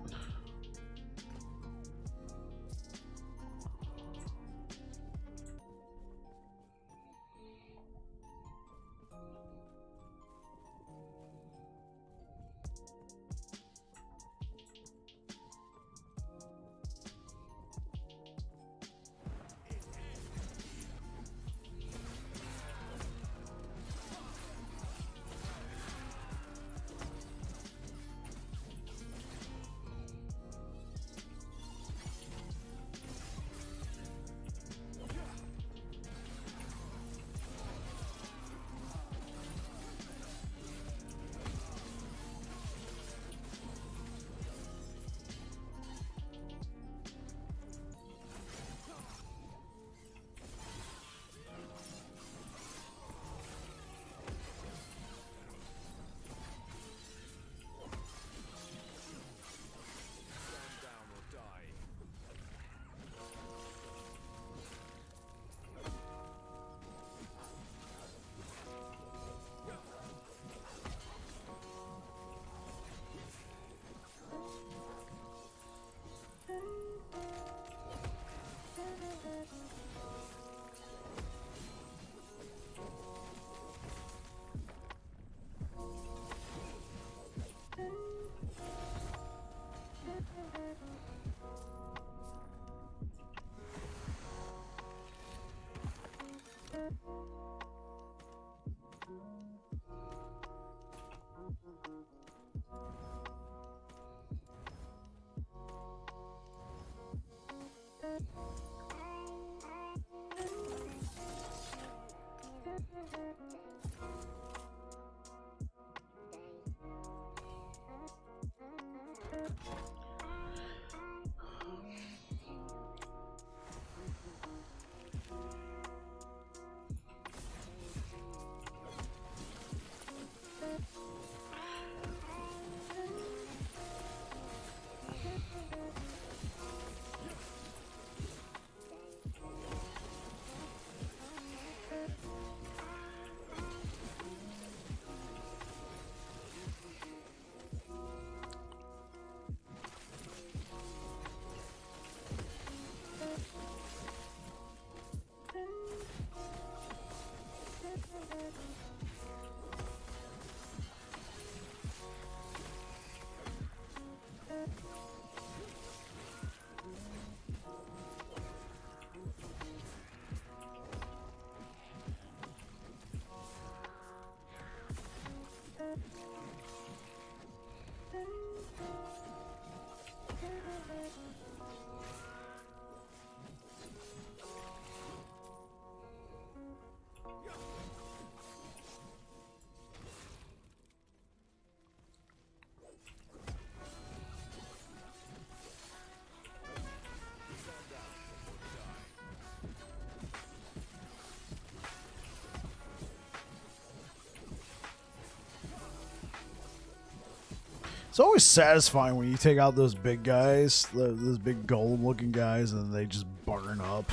It's always satisfying when you take out those big guys, those big golem-looking guys, and they just burn up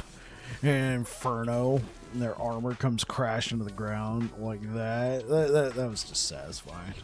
in Inferno, and their armor comes crashing to the ground like that. That was just satisfying.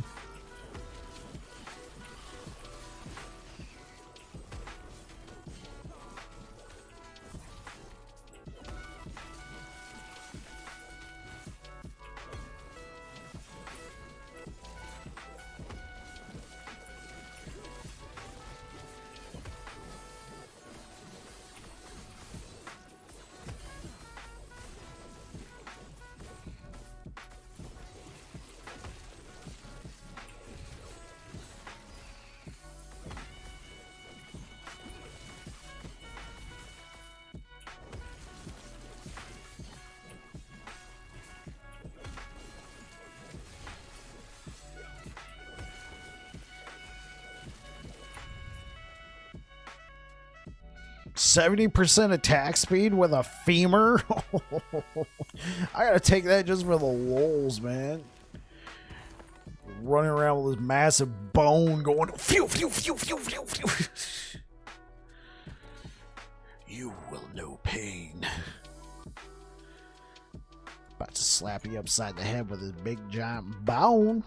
%70 attack speed with a femur? I gotta take that just for the lulz, man. Running around with this massive bone going phew, phew, phew, phew, phew, phew. You will know pain. About to slap you upside the head with his big giant bone.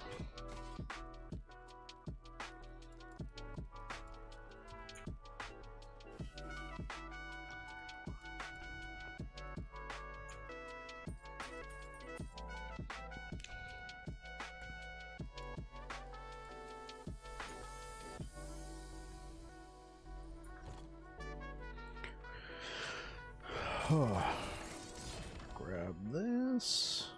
Grab this.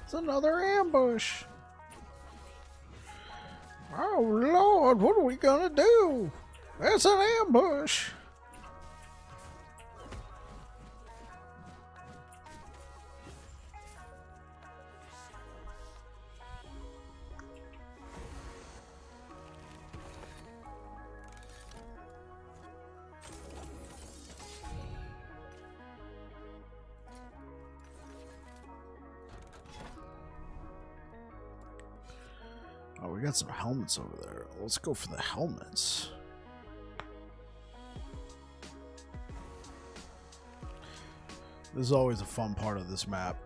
It's another ambush. Oh Lord, what are we gonna do? It's an ambush. Oh, we got some helmets over there. Let's go for the helmets. This is always a fun part of this map.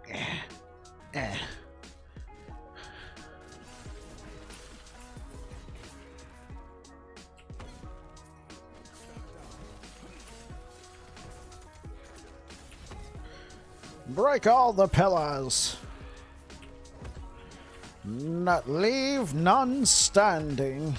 Break all the pillars. Not leave none standing.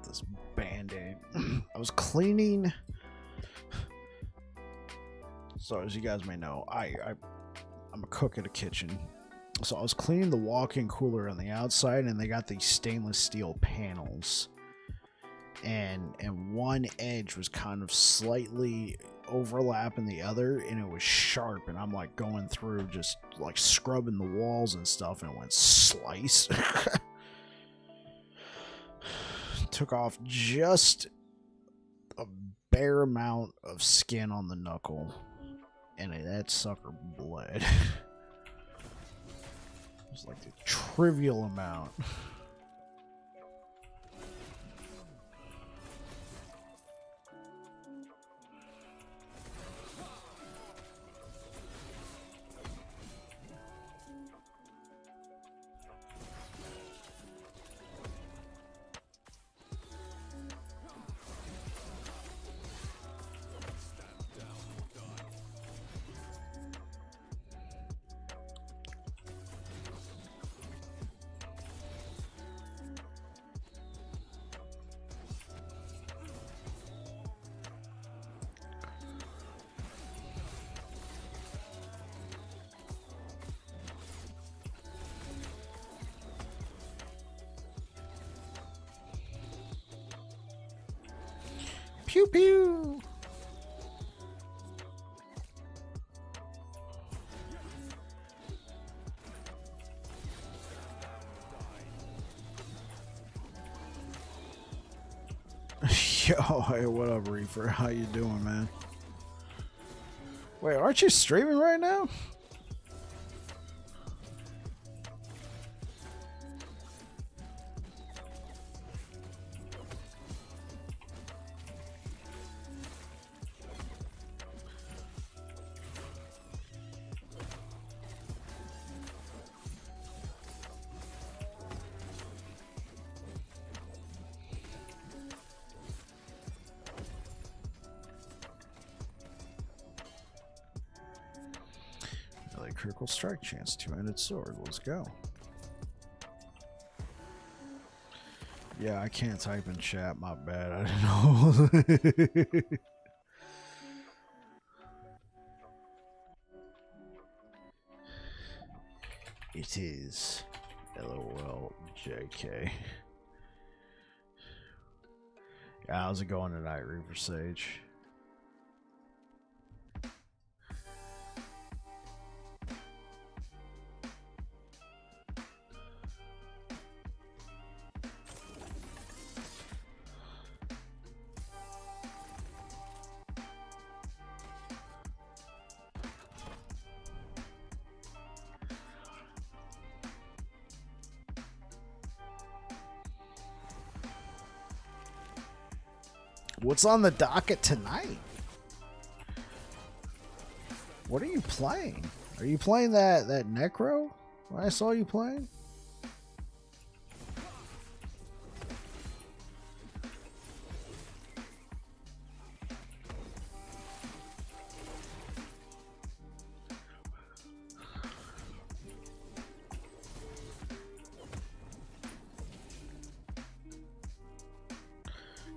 This band-aid. I was cleaning. So as you guys may know, I'm a cook at a kitchen. So I was cleaning the walk-in cooler on the outside, and they got these stainless steel panels. And one edge was kind of slightly overlapping the other, and it was sharp, and I'm like going through just like scrubbing the walls and stuff, and it went slice. Took off just a bare amount of skin on the knuckle, and that sucker bled. It's like a trivial amount. Pew pew. Yo, hey, what up, Reefer? How you doing, man? Wait, aren't you streaming right now? Critical strike chance, two-handed sword. Let's go. Yeah, I can't type in chat. My bad. I didn't know. It is. LOL JK. Yeah, how's it going tonight, Reaper Sage? What's on the docket tonight? What are you playing? Are you playing that Necro? I saw you playing.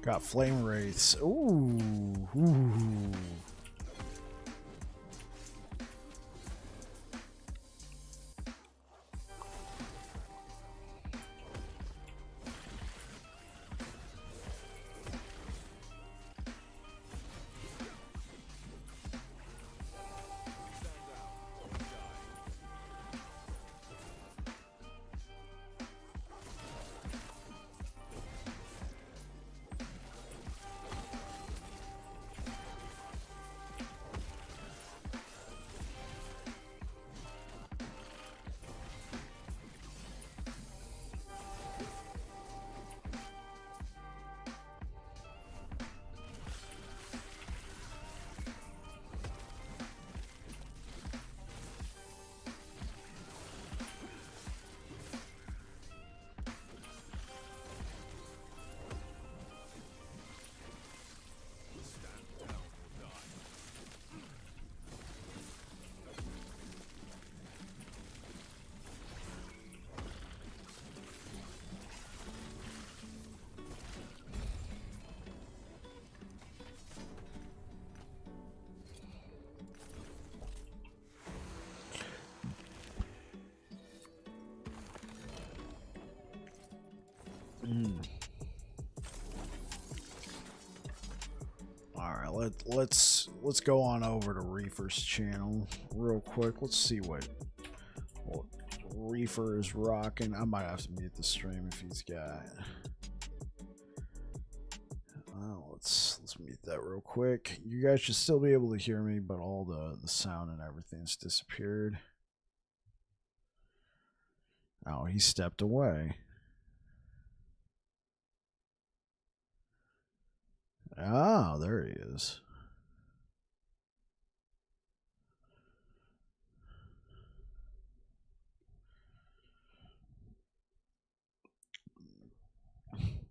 Got flame wraiths. Ooh. Ooh. All right, let's go on over to Reefer's channel real quick. Let's see what Reefer is rocking. I might have to mute the stream if he's got. Let's mute that real quick. You guys should still be able to hear me, but all the sound and everything's disappeared. Oh, he stepped away. Oh, there he is.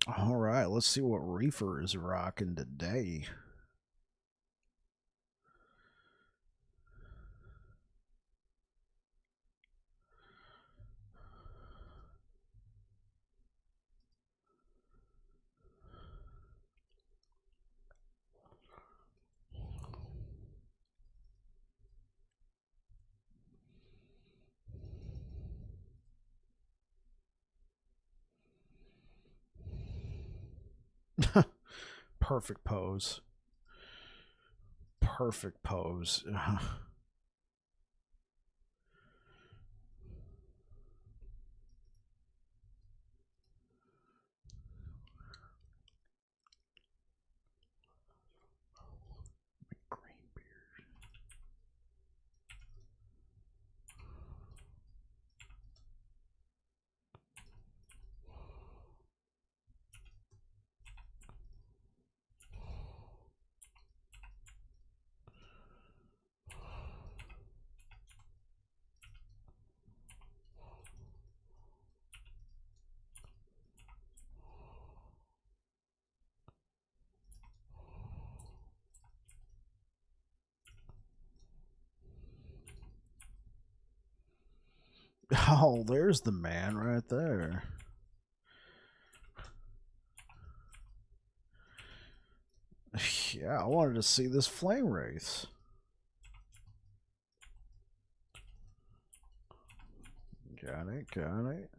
All right, let's see what Reefer is rocking today. Perfect pose. Perfect pose. Oh, there's the man right there. Yeah, I wanted to see this flame wraith. Got it, got it.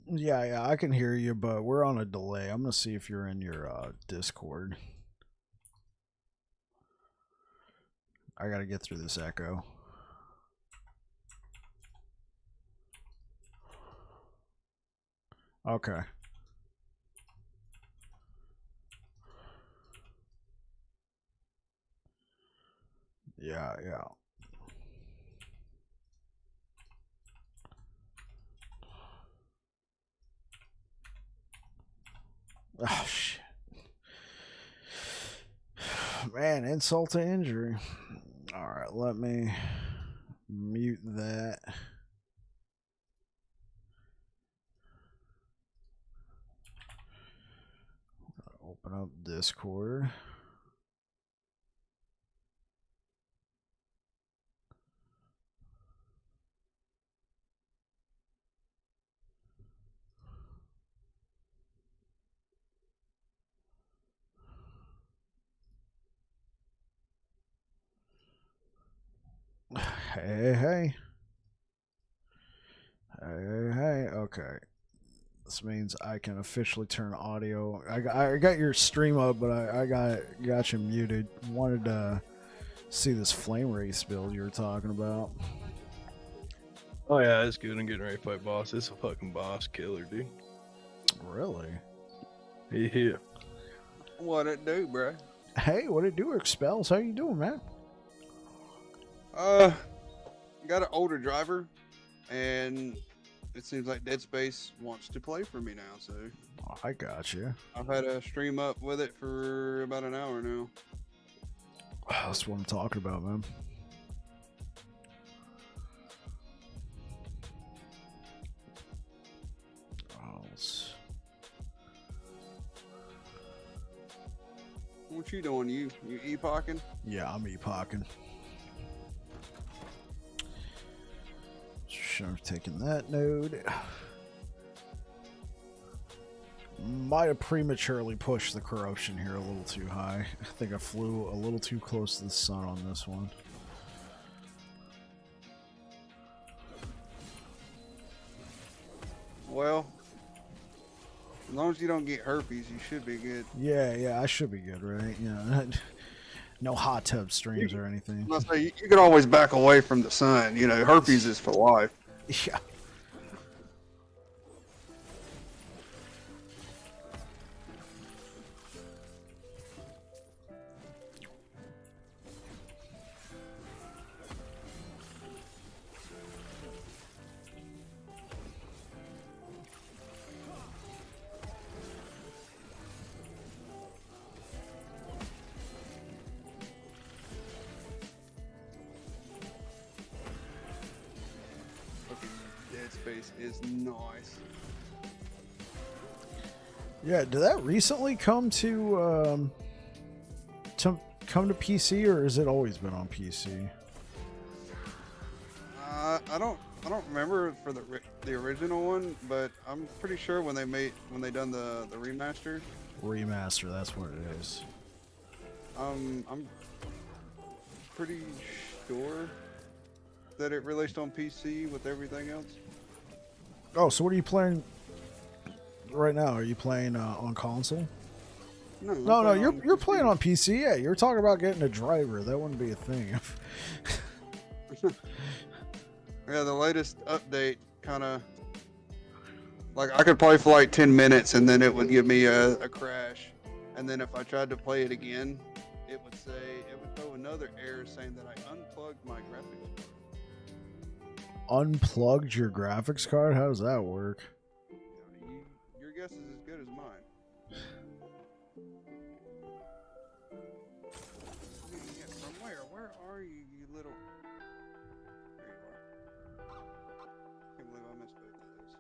Yeah, I can hear you, but we're on a delay. I'm gonna see if you're in your Discord. I gotta get through this echo. Okay. Yeah, yeah. Oh shit. Man, insult to injury. Alright, let me mute that. Open up Discord. Hey, hey. Hey, okay. This means I can officially turn audio. I got your stream up, but I got you muted. Wanted to see this flame race build you were talking about. Oh yeah, it's good. I'm getting ready to fight boss. It's a fucking boss killer, dude. Really? Yeah. What it do, bro? Hey, what it do, Expels? How you doing, man? Got an older driver, and it seems like Dead Space wants to play for me now. So Oh, I got you. I've had a stream up with it for about an hour now. That's what I'm talking about, man. What you doing? You epoching? Yeah, I'm epoching. Shouldn't have taken that node. Might have prematurely pushed the corruption here a little too high. I think I flew a little too close to the sun on this one. Well, as long as you don't get herpes, you should be good. Yeah, I should be good, right? Yeah, no hot tub streams or anything. I say you can always back away from the sun. You know, herpes is for life. Yeah. Dead Space is nice. Yeah, did that recently come to PC, or has it always been on PC? I don't remember for the original one, but I'm pretty sure when they done the remaster. Remaster, that's what it is. I'm pretty sure that it released on PC with everything else. Oh, so what are you playing right now? Are you playing on console? No, you're playing on PC. Yeah, you're talking about getting a driver. That wouldn't be a thing. Yeah, the latest update kind of like I could play for like 10 minutes and then it would give me a crash, and then if I tried to play it again, it would throw another error saying that I unplugged my graphics. Unplugged your graphics card? How does that work? Your guess is as good as mine. From where? Where are you, you little? There you are. Can't believe I missed both of those.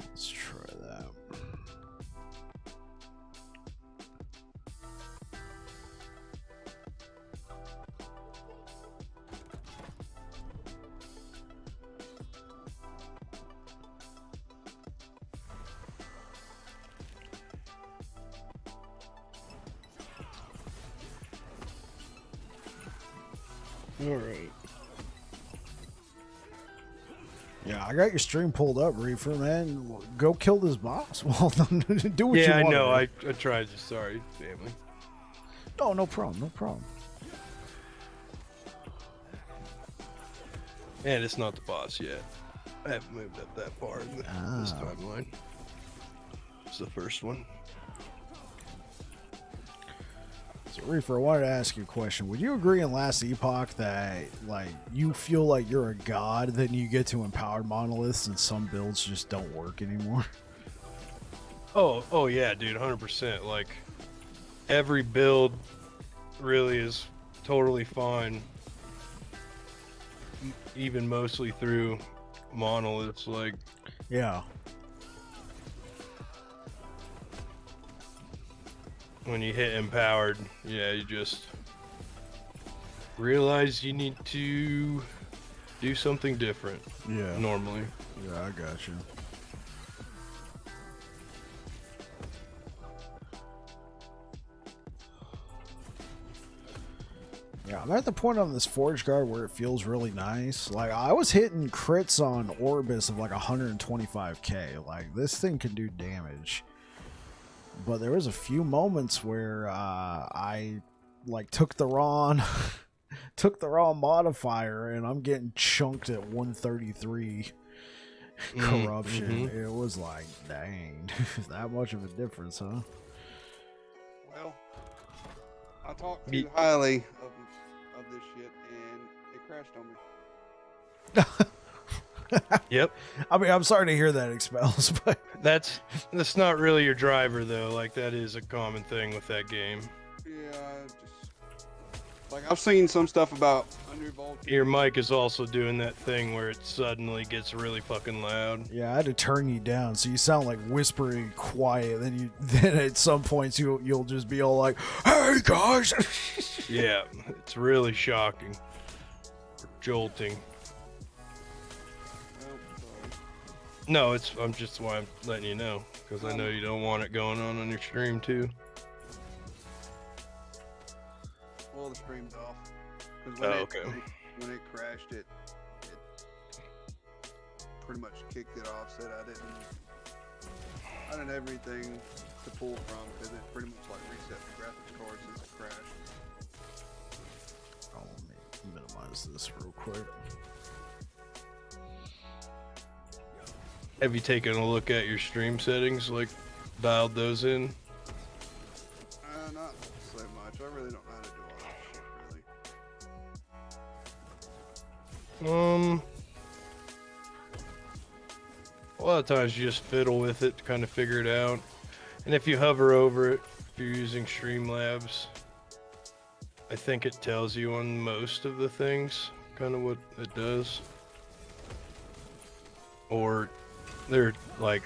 Let's try that. All right. Yeah, I got your stream pulled up, Reefer, man. Go kill this boss. Well, do what you want. Yeah, I know. Man. I tried to. Sorry, family. No problem. No problem. And it's not the boss yet. I haven't moved up that far in this timeline. It's the first one. So, Reefer, I wanted to ask you a question. Would you agree in Last Epoch that, like, you feel like you're a god, then you get to empowered monoliths and some builds just don't work anymore? Oh yeah, dude, 100%. Like, every build really is totally fine. Even mostly through monoliths, like... Yeah. When you hit empowered, yeah, you just realize you need to do something different. Yeah. Normally. Yeah, I got you. Yeah, I'm at the point on this Forge Guard where it feels really nice. Like, I was hitting crits on Orbis of like 125k. Like, this thing can do damage. But there was a few moments where I like took the wrong modifier and I'm getting chunked at 133 corruption. It was like, dang, that much of a difference, huh? Well, I talked too highly of this shit and it crashed on me. Yep. I mean, I'm sorry to hear that, Expels, but That's not really your driver though. Like, that is a common thing with that game. Yeah, Like I've seen some stuff about undervoltage. Your mic is also doing that thing where it suddenly gets really fucking loud. Yeah, I had to turn you down, so you sound like whispering quiet. Then at some points you'll just be all like, "Hey guys." Yeah, it's really shocking. Or jolting. Oh, sorry. No, I'm just why I'm letting you know because I know you don't want it going on your stream too. Well, the stream's off. Because Okay. when it crashed, it pretty much kicked it off. Said I didn't have anything to pull from because it pretty much like reset the graphics card since it crashed. Oh, let me minimize this real quick. Have you taken a look at your stream settings, like dialed those in? Not so much. I really don't know how to do all that shit, really. A lot of times you just fiddle with it to kind of figure it out. And if you hover over it, if you're using Streamlabs, I think it tells you on most of the things kind of what it does. Or there are like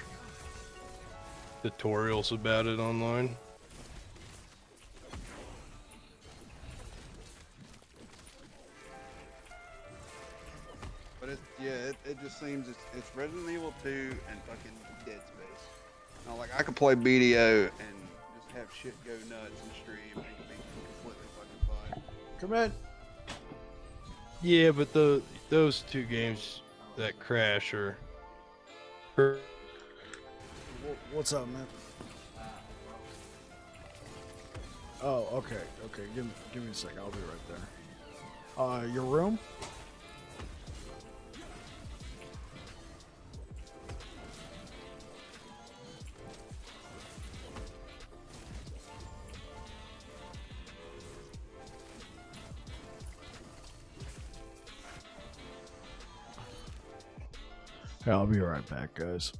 tutorials about it online. But it just seems it's Resident Evil 2 and fucking Dead Space. Now, like I could play BDO and just have shit go nuts and stream and be completely fucking fine. Come in. Yeah, but those two games that crash are What's up, man? Oh, okay. Give me a sec. I'll be right there. Your room? Yeah, I'll be right back, guys.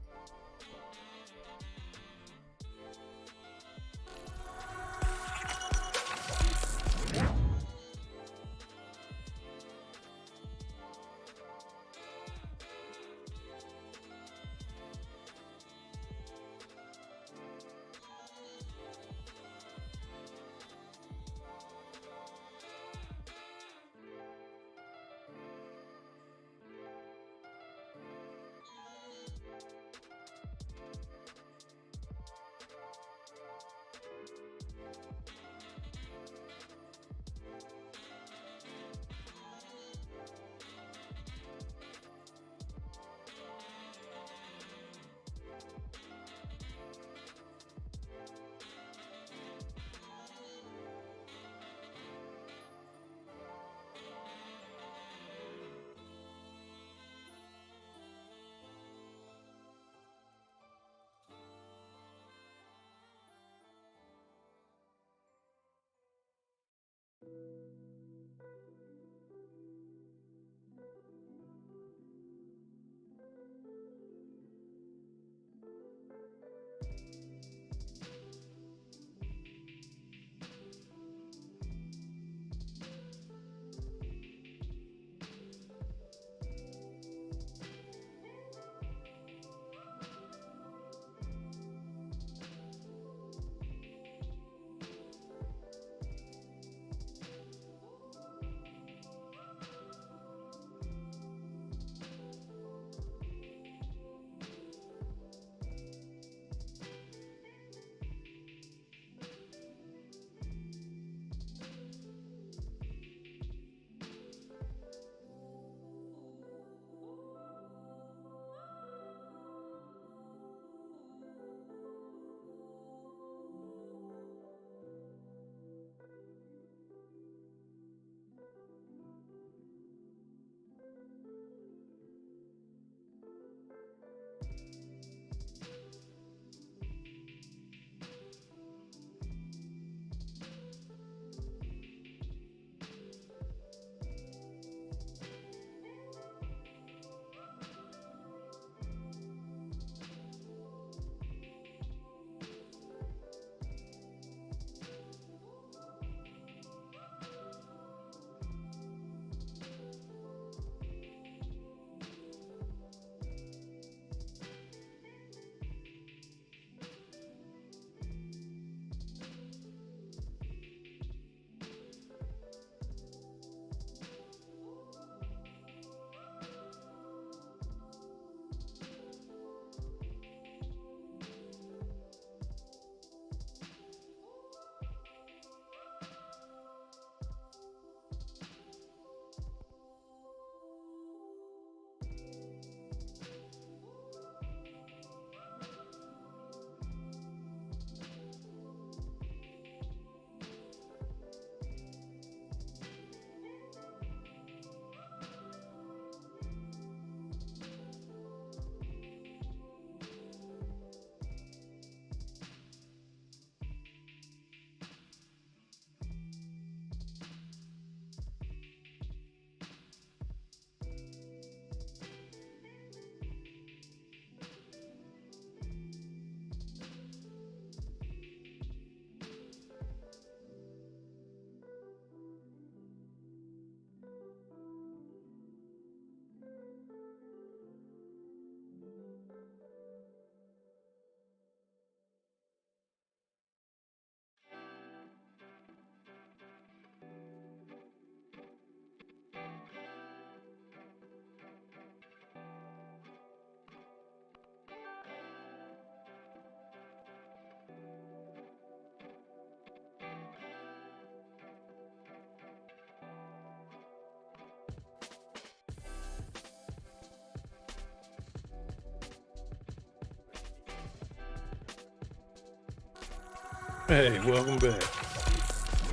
Hey, welcome back.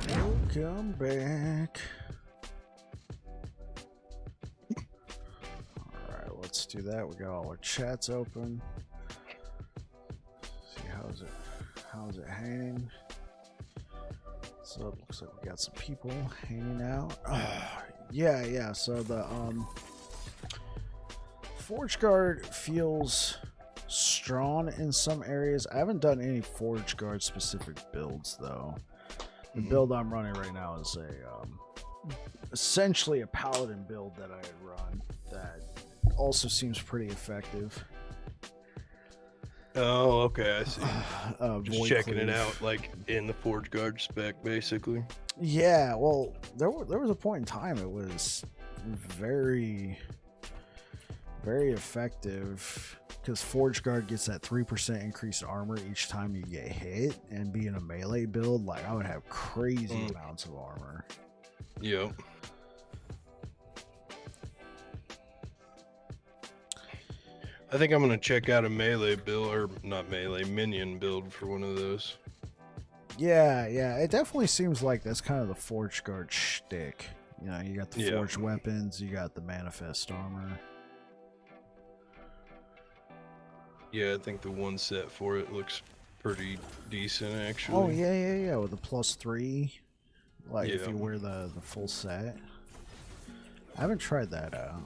Welcome back. Alright, let's do that. We got all our chats open. See how's it hanging? So it looks like we got some people hanging out. Yeah, so the Forge Guard feels strong in some areas. I haven't done any Forge Guard specific builds though. The build I'm running right now is essentially a paladin build that I had run that also seems pretty effective. Oh, okay, I see. Just Void checking Cleave. it out, like in the Forge Guard spec, basically. Yeah, well, there was a point in time it was very, very effective because Forge Guard gets that 3% increased armor each time you get hit, and being a melee build, like I would have crazy amounts of armor. Yep. I think I'm gonna check out a melee build, or not melee, minion build for one of those. Yeah, it definitely seems like that's kind of the Forge Guard shtick. You know, you got the forged weapons, you got the manifest armor. Yeah, I think the one set for it looks pretty decent, actually. Oh yeah, with the +3, like if Yeah. you wear the full set. I haven't tried that out.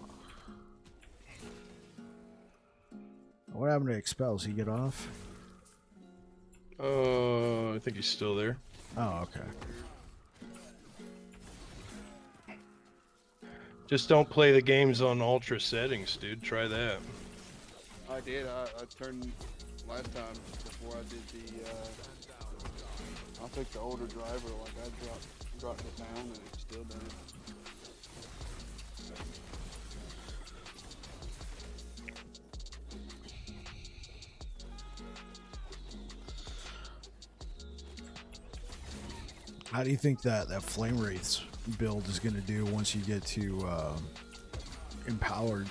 What happened to Expels? He get off? I think he's still there. Oh, okay. Just don't play the games on ultra settings, dude. Try that. I did. I turned last time before I did the. I think the older driver, like I dropped it down, and it still done it. How do you think that Flame Wraiths build is going to do once you get to Empowered?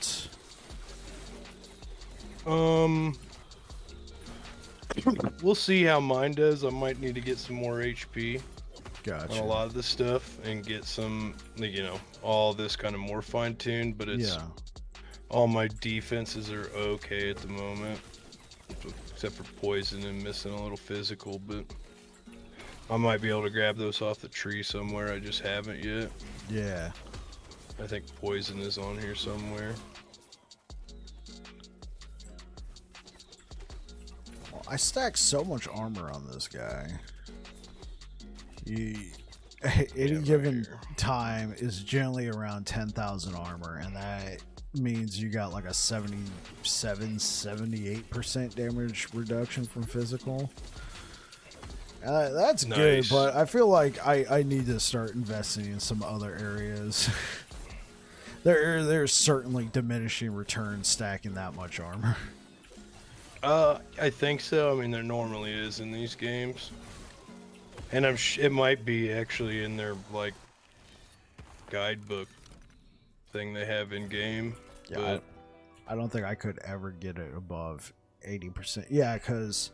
We'll see how mine does. I might need to get some more HP Gotcha. on a lot of this stuff and get some, you know, all this kind of more fine-tuned, but it's all my defenses are okay at the moment, except for poison and missing a little physical, but I might be able to grab those off the tree somewhere. I just haven't yet. Yeah. I think poison is on here somewhere. Well, I stack so much armor on this guy. Any given time is generally around 10,000 armor, and that means you got like a 78% damage reduction from physical. That's good, but I feel like I need to start investing in some other areas. There's certainly diminishing returns stacking that much armor. I think so. I mean, there normally is in these games, and it might be actually in their like guidebook thing they have in game. Yeah, but I don't think I could ever get it above 80%. Yeah, because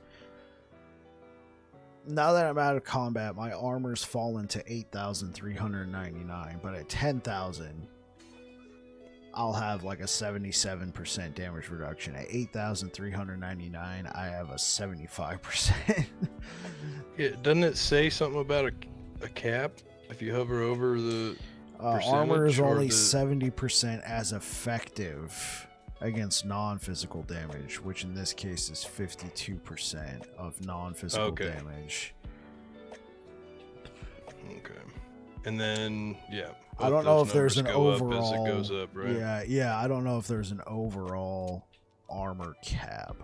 now that I'm out of combat, my armor's fallen to 8,399, but at 10,000, I'll have like a 77% damage reduction. At 8,399, I have a 75%. Yeah, doesn't it say something about a cap if you hover over the armor is only the... 70% as effective against non-physical damage, which in this case is 52% of non-physical damage. Okay. And then, yeah. I don't know if there's an overall. As it goes up, right? Yeah. I don't know if there's an overall armor cap,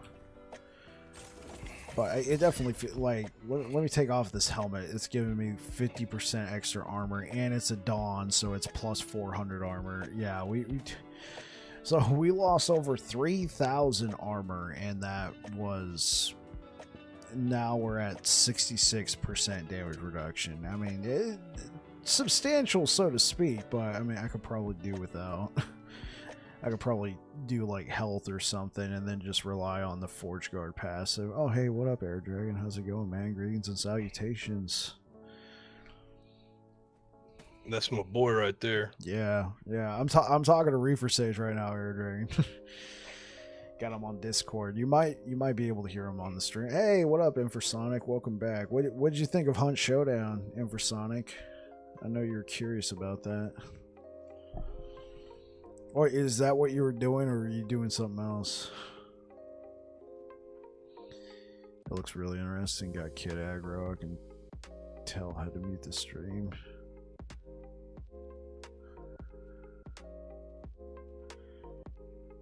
but it definitely like. Let me take off this helmet. It's giving me 50% extra armor, and it's a Dawn, so it's plus 400 armor. Yeah, so we lost over 3,000 armor, and that was. Now we're at 66% damage reduction. I mean, substantial, so to speak, but I mean, I could probably do without. I could probably do like health or something and then just rely on the Forge Guard passive. Oh, hey, what up, Air Dragon? How's it going, man? Greetings and salutations. That's my boy right there. Yeah. I'm talking to Reefer Sage right now, Air Dragon. Got him on Discord. You might be able to hear him on the stream. Hey, what up, Infrasonic? Welcome back. What did you think of Hunt Showdown, Infrasonic? I know you're curious about that. Or is that what you were doing, or are you doing something else? It looks really interesting. Got Kid Aggro. I can tell how to mute the stream.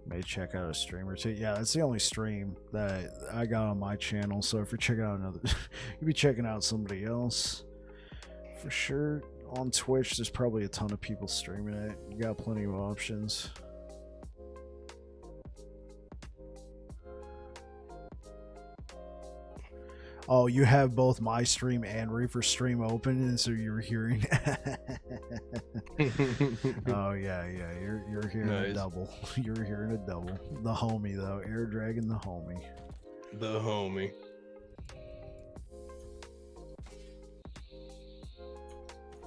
May check out a stream or two. Yeah, that's the only stream that I got on my channel. So if you're checking out another, you'll be checking out somebody else for sure. On Twitch, there's probably a ton of people streaming it. You got plenty of options. Oh, you have both my stream and Reefer's stream open, and so you're hearing. Oh yeah, you're hearing a double. You're hearing a double. The homie though, Air Dragon, the homie. The homie.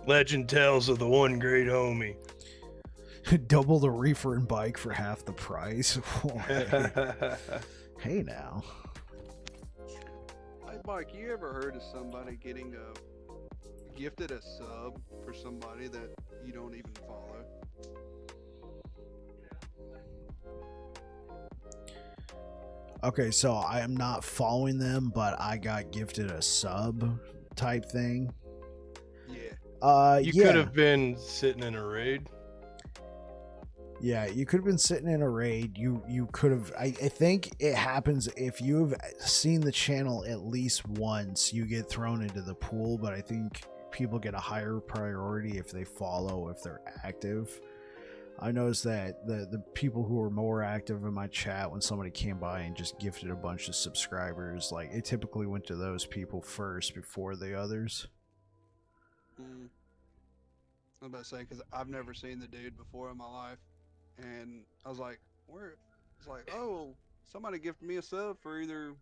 Legend tells of the one great homie. Double the Reefer and bike for half the price. Hey now. Hey, Mike, you ever heard of somebody getting gifted a sub for somebody that you don't even follow? Okay, so I am not following them, but I got gifted a sub type thing. Yeah. You could have been sitting in a raid. Yeah, you could have been sitting in a raid. You could have. I think it happens if you've seen the channel at least once, you get thrown into the pool. But I think people get a higher priority if they follow, if they're active. I noticed that the people who were more active in my chat, when somebody came by and just gifted a bunch of subscribers, like it typically went to those people first before the others. I was about to say, because I've never seen the dude before in my life. And I was like, where? It's like, oh, somebody gifted me a sub for either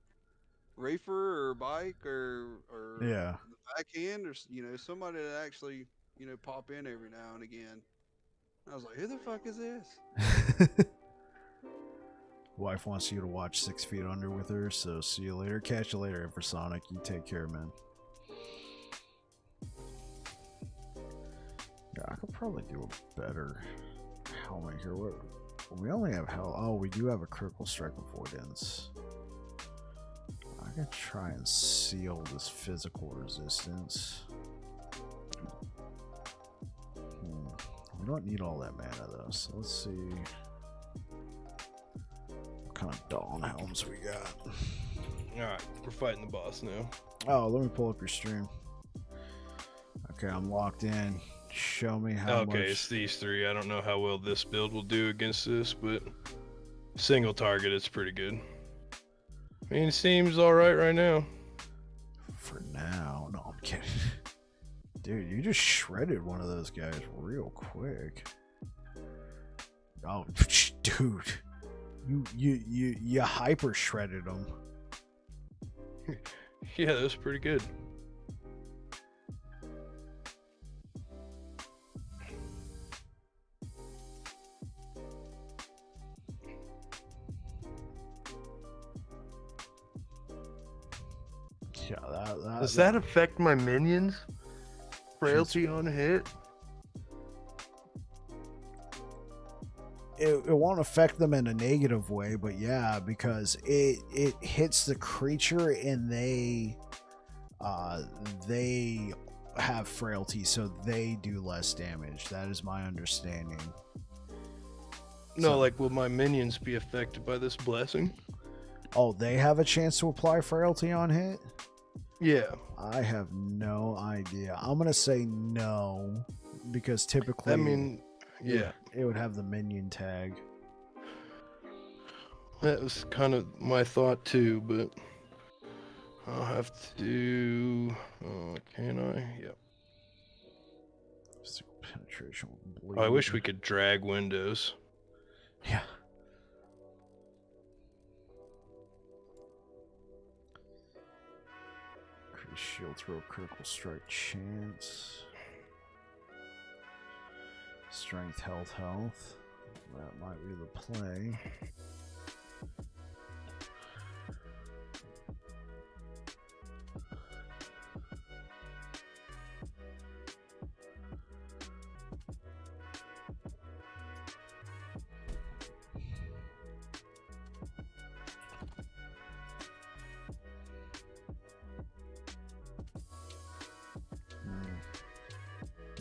Reefer or Bike or Yeah. the backhand, or somebody that actually pop in every now and again. I was like, who the fuck is this? Wife wants you to watch 6 Feet Under with her, so see you later. Catch you later, Infrasonic. You take care, man. Yeah, I could probably do a better helmet here. We only have hell. Oh, we do have a critical strike avoidance. I can try and seal this physical resistance. We don't need all that mana though, so let's see what kind of Dawn Helms we got. Alright, we're fighting the boss now. Oh, let me pull up your stream. Okay, I'm locked in. Show me how much. Okay, it's these three. I don't know how well this build will do against this, but single target, it's pretty good. I mean, it seems alright right now. For now. No, I'm kidding. Dude, you just shredded one of those guys real quick. Oh, dude. You hyper shredded them. Yeah, that was pretty good. Yeah, Does that affect my minions? Frailty on hit? It won't affect them in a negative way, but yeah, because it hits the creature and they have frailty, so they do less damage. That is my understanding. No, so, like, will my minions be affected by this blessing? Oh, they have a chance to apply frailty on hit? Yeah. I have no idea. I'm going to say no, because typically... I mean, yeah. It would have the minion tag. That was kind of my thought too, but I'll have to... can I? Yep. Penetration. I wish we could drag windows. Yeah. Increase shield throw, critical strike chance. Strength, health. That might be the play.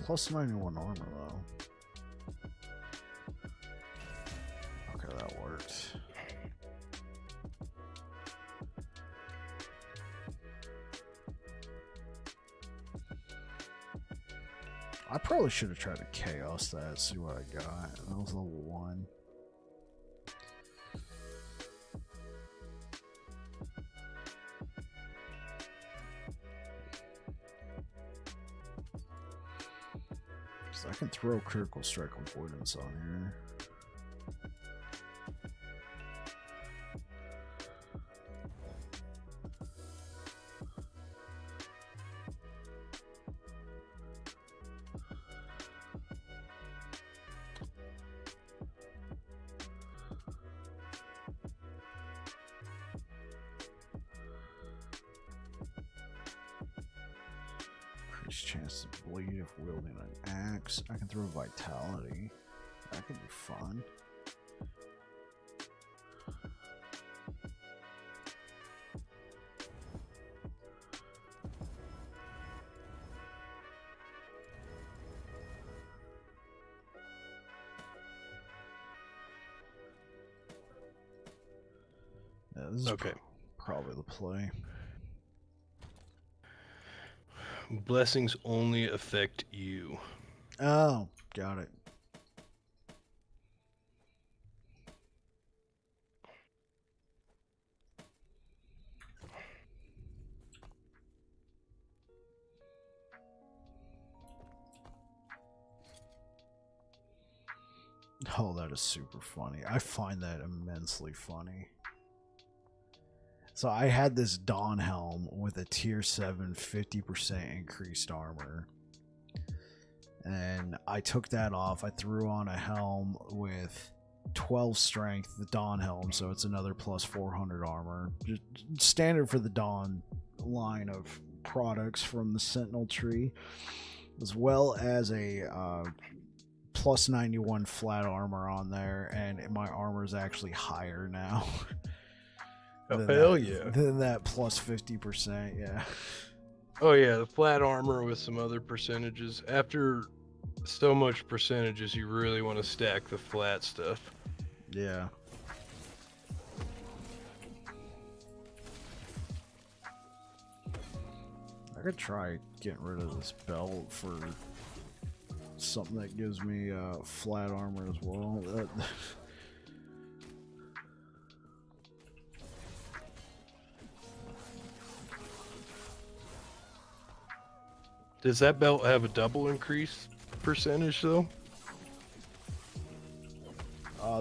Plus 91 armor though. Okay, that worked. I probably should have tried to chaos that, see what I got. That was level 1. I can throw critical strike avoidance on here. Chance to bleed if wielding an axe. I can throw vitality. That could be fun. Yeah, this is okay. Probably the play. Blessings only affect you. Oh, got it. Oh, that is super funny. I find that immensely funny. So I had this Dawn Helm with a tier 7 50% increased armor. And I took that off. I threw on a helm with 12 strength, the Dawn Helm, so it's another plus 400 armor. Just standard for the Dawn line of products from the Sentinel tree, as well as a plus 91 flat armor on there, and my armor is actually higher now. Oh, hell yeah. Than that plus 50%, yeah. Oh yeah, the flat armor with some other percentages. After so much percentages, you really want to stack the flat stuff. Yeah. I could try getting rid of this belt for something that gives me flat armor as well. Does that belt have a double increase percentage though?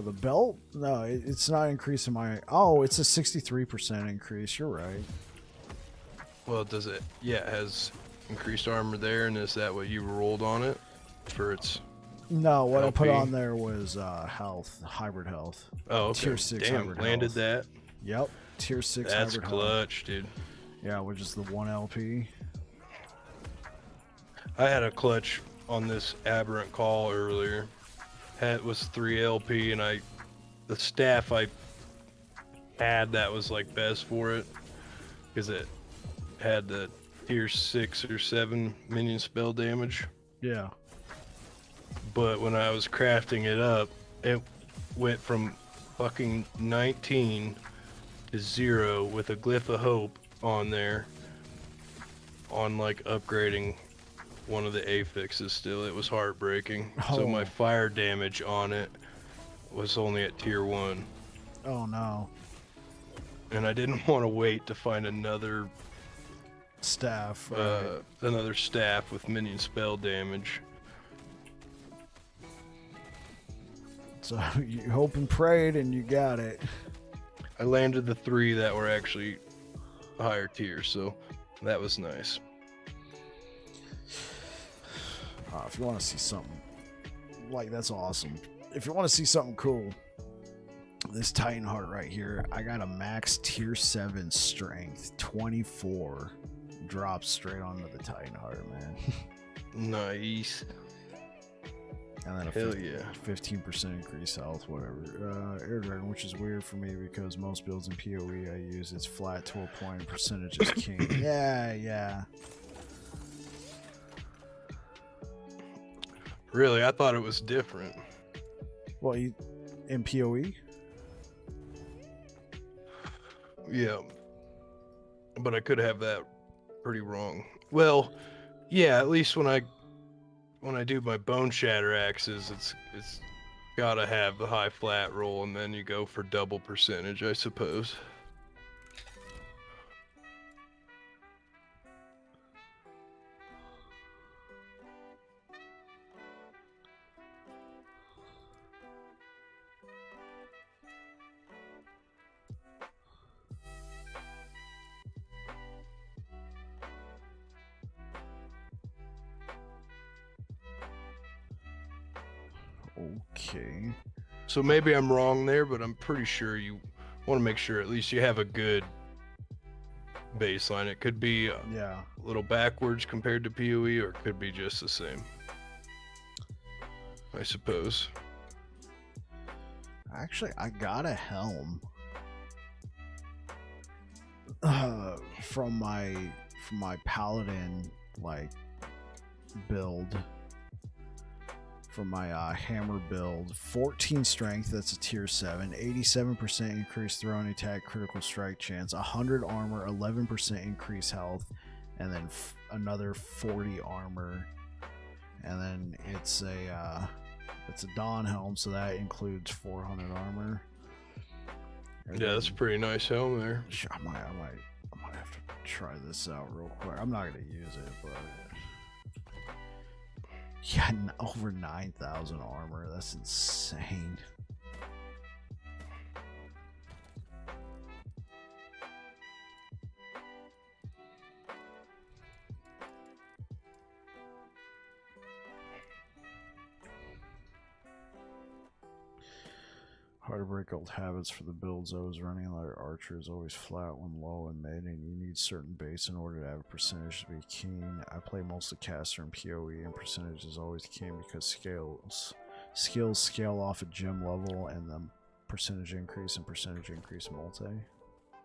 The belt? No, it's not increasing my... Oh, it's a 63% increase. You're right. Well, does it? Yeah, it has increased armor there, and is that what you rolled on it for its... No, what LP? I put on there was health, hybrid health. Oh, okay. Tier 6 Damn, hybrid landed health. that. Yep, tier 6 That's hybrid clutch, health. dude. Yeah, which is the 1 LP. I had a clutch on this aberrant call earlier. Was 3 LP, and the staff I had that was like best for it because it had the tier 6 or 7 minion spell damage. Yeah. But when I was crafting it up, it went from fucking 19 to 0 with a glyph of hope on there on like upgrading one of the affixes still. It was heartbreaking. Oh. So my fire damage on it was only at tier 1. Oh no. And I didn't want to wait to find another Staff. another staff with minion spell damage. So you hope and prayed, and you got it. I landed the 3 that were actually higher tier, so that was nice. If you want to see something, like, that's awesome. If you want to see something cool, this Titan Heart right here, I got a max tier 7 strength, 24. Drops straight onto the Titan Heart, man. Nice. And then a Hell yeah. 15% increased health, whatever. Air Dragon, which is weird for me because most builds in PoE I use, it's flat to a point, percentage is king. Yeah. Really, I thought it was different. Well, in PoE? Yeah. But I could have that pretty wrong. Well, yeah, at least when I do my bone shatter axes, it's gotta have the high flat roll, and then you go for double percentage, I suppose. Okay. So maybe I'm wrong there, but I'm pretty sure you want to make sure at least you have a good baseline. It could be a little backwards compared to PoE, or it could be just the same, I suppose. Actually, I got a helm from my paladin build. From my hammer build, 14 strength, that's a tier 7, 87% increased throwing attack critical strike chance, 100 armor, 11% increased health, and then another 40 armor. And then it's a Dawn helm, so that includes 400 armor. Yeah, that's a pretty nice helm there. I might have to try this out real quick. I'm not gonna use it, but yeah, over 9,000 armor. That's insane. Hard to break old habits for the builds I was running. Like Archer is always flat when low and mid, and you need certain base in order to have a percentage to be keen. I play mostly caster and PoE, and percentage is always keen because skills scale off at gym level, and the percentage increase and percentage increase multi.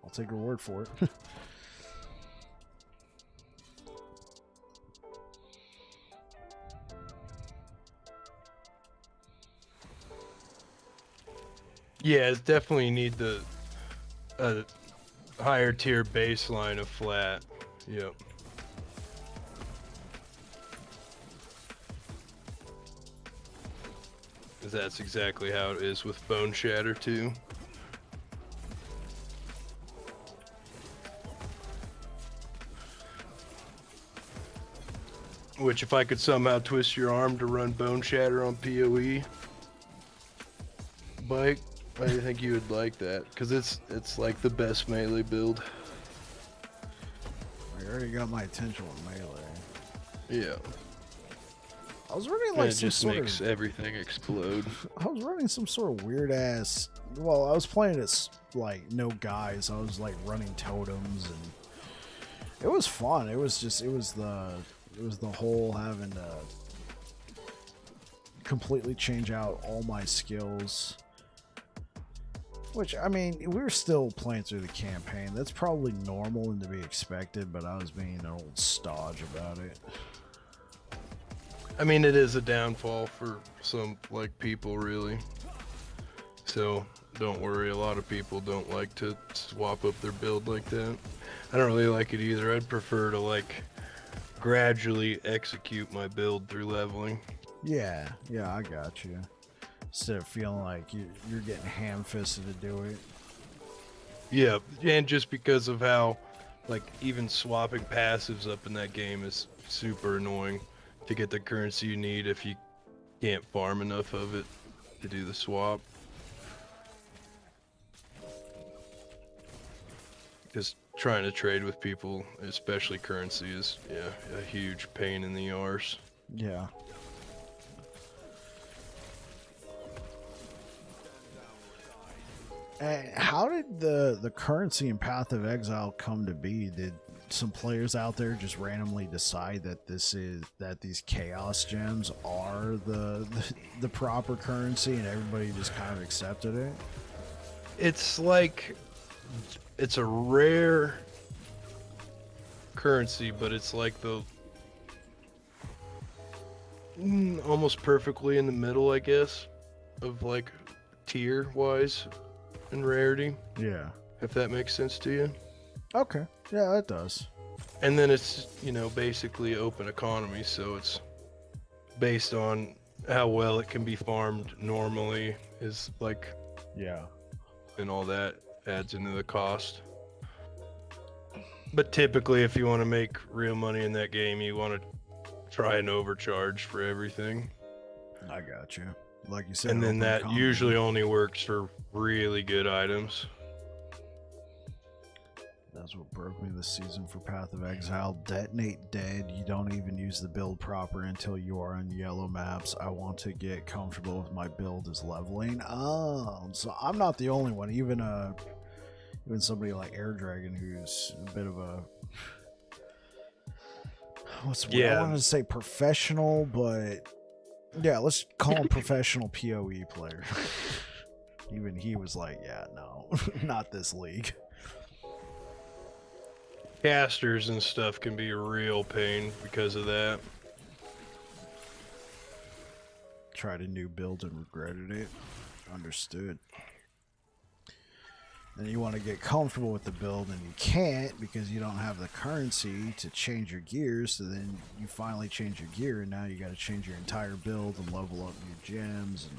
I'll take your word for it. Yeah, it's definitely need the higher tier baseline of flat. Yep. That's exactly how it is with Bone Shatter too. Which, if I could somehow twist your arm to run Bone Shatter on PoE, Mike, I think you would like that, because it's like the best melee build. I already got my attention with melee. Yeah. I was running like it some just sort makes everything explode. I was running some sort of weird ass. Well, I was playing it like no guys. I was like running totems, and it was fun. It was the whole having to completely change out all my skills. Which, I mean, we were still playing through the campaign. That's probably normal and to be expected, but I was being an old stodge about it. I mean, it is a downfall for some, like, people, really. So, don't worry, a lot of people don't like to swap up their build like that. I don't really like it either. I'd prefer to, like, gradually execute my build through leveling. Yeah, I got you. Instead of feeling like you're getting ham-fisted to do it. Yeah, and just because of how, like, even swapping passives up in that game is super annoying to get the currency you need if you can't farm enough of it. to do the swap. Because trying to trade with people, especially currency, is a huge pain in the arse. Yeah. And how did the currency in Path of Exile come to be? Did some players out there just randomly decide that these chaos gems are the proper currency, and everybody just kind of accepted it? It's like it's a rare currency, but it's like the almost perfectly in the middle, I guess, of like tier wise and rarity. Yeah. If that makes sense to you. Okay. Yeah, that does. And then it's, basically open economy, so it's based on how well it can be farmed normally is like, Yeah. and all that adds into the cost. But typically, if you want to make real money in that game, you want to try and overcharge for everything. I got you. Like you said. And then open that economy. usually only works for really good items. That's what broke me this season for Path of Exile. Detonate dead. You don't even use the build proper until you are on yellow maps. I want to get comfortable with my build as leveling. Oh, so I'm not the only one. Even somebody like Air Dragon, who's a bit of a I wanted to say professional, but yeah, let's call him professional PoE player. Even he was like, yeah, no, not this league. Casters and stuff can be a real pain because of that. Tried a new build and regretted it. Understood. And you want to get comfortable with the build and you can't because you don't have the currency to change your gears. So then you finally change your gear and now you got to change your entire build and level up your gems and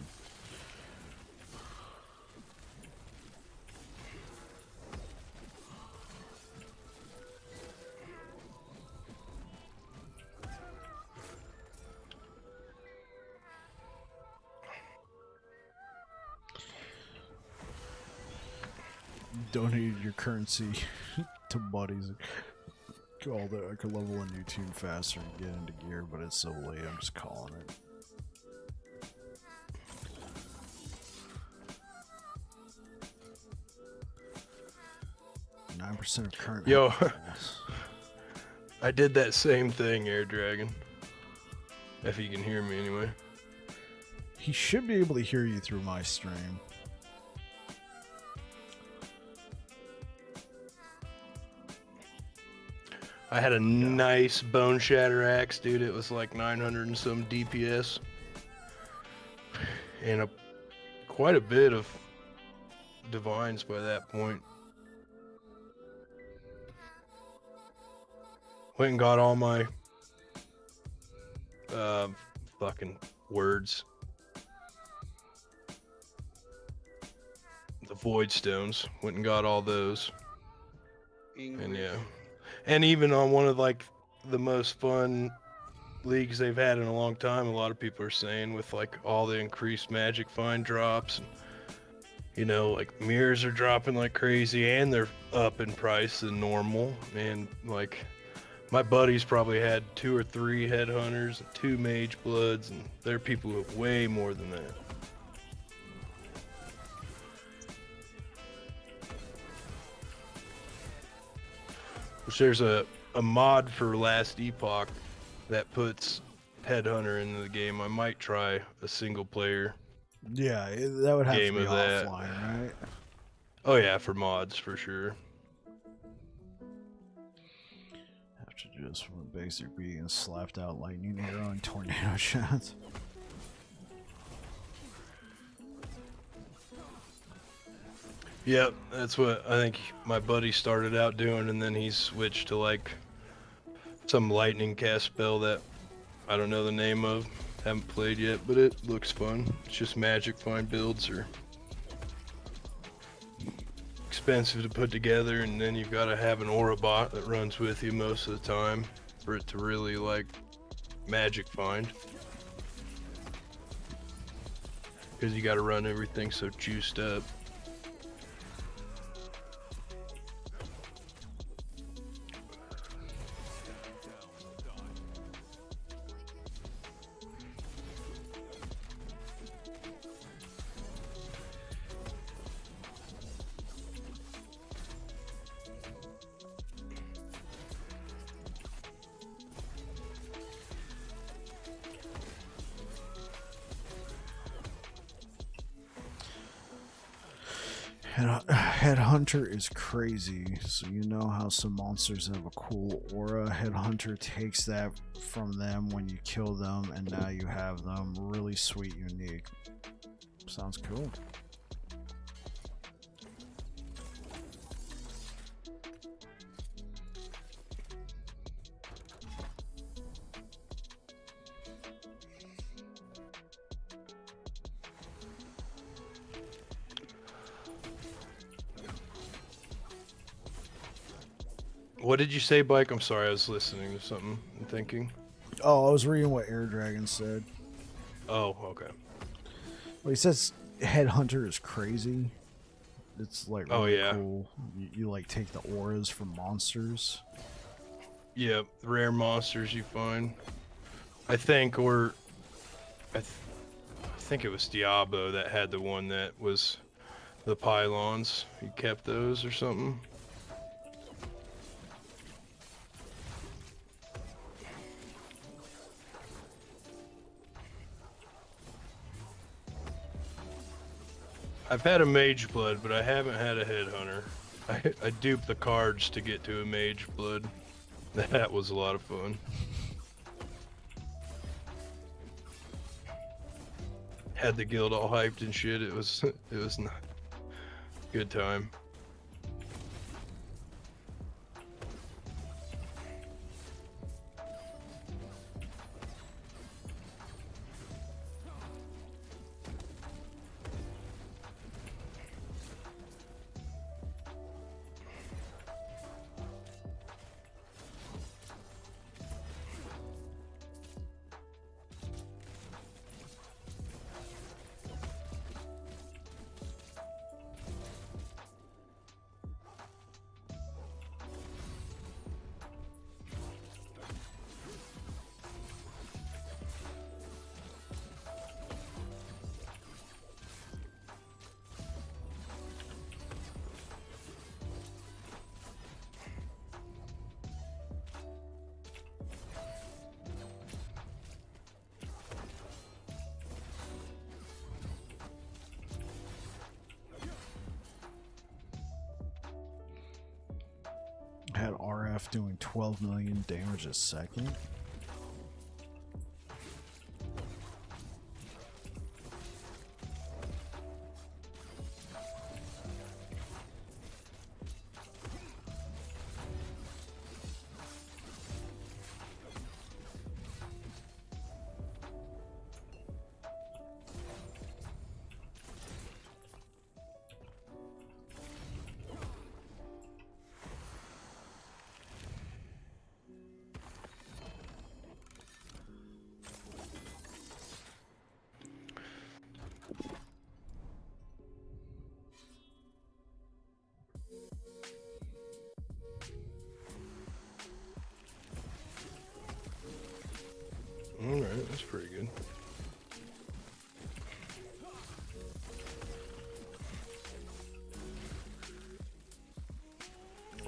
donated your currency to buddies. Call that I could level a new tune faster and get into gear, but it's so late. I'm just calling it. %9 of current. Yo, I did that same thing, Air Dragon. If you can hear me anyway. He should be able to hear you through my stream. I had a nice Bone Shatter axe, dude. It was like 900 and some DPS. And quite a bit of divines by that point. Went and got all my fucking words. The Void Stones. Went and got all those. And yeah. And even on one of like the most fun leagues they've had in a long time, a lot of people are saying with like all the increased magic find drops, and, like mirrors are dropping like crazy and they're up in price than normal. And like my buddies probably had 2 or 3 headhunters and 2 mage bloods, and there are people who have way more than that. Which there's a mod for Last Epoch that puts Headhunter into the game. I might try a single player. Yeah, that would have game to be of that. offline, right? Oh yeah, for mods for sure. Have to just from a basic being slapped out lightning arrow and tornado shots. Yep, that's what I think my buddy started out doing, and then he switched to like some lightning cast spell that I don't know the name of. Haven't played yet, but it looks fun. It's just magic find builds are expensive to put together, and then you've got to have an aura bot that runs with you most of the time for it to really like magic find. because you got to run everything so juiced up. Headhunter is crazy. So you know how some monsters have a cool aura. Headhunter takes that from them when you kill them, and now you have them. Really sweet, unique. Sounds cool. What did you say, Bike? I'm sorry, I was listening to something and thinking. Oh, I was reading what Air Dragon said. Oh, okay. Well, he says Headhunter is crazy. It's like really yeah. cool. You like take the auras from monsters. Yeah, rare monsters you find. I think, or I think it was Diablo that had the one that was the pylons. You kept those or something. I've had a mage blood, but I haven't had a headhunter. I duped the cards to get to a mage blood. That was a lot of fun. Had the guild all hyped and shit. It was not good time. Had RF doing 12 million damage a second. Alright, that's pretty good.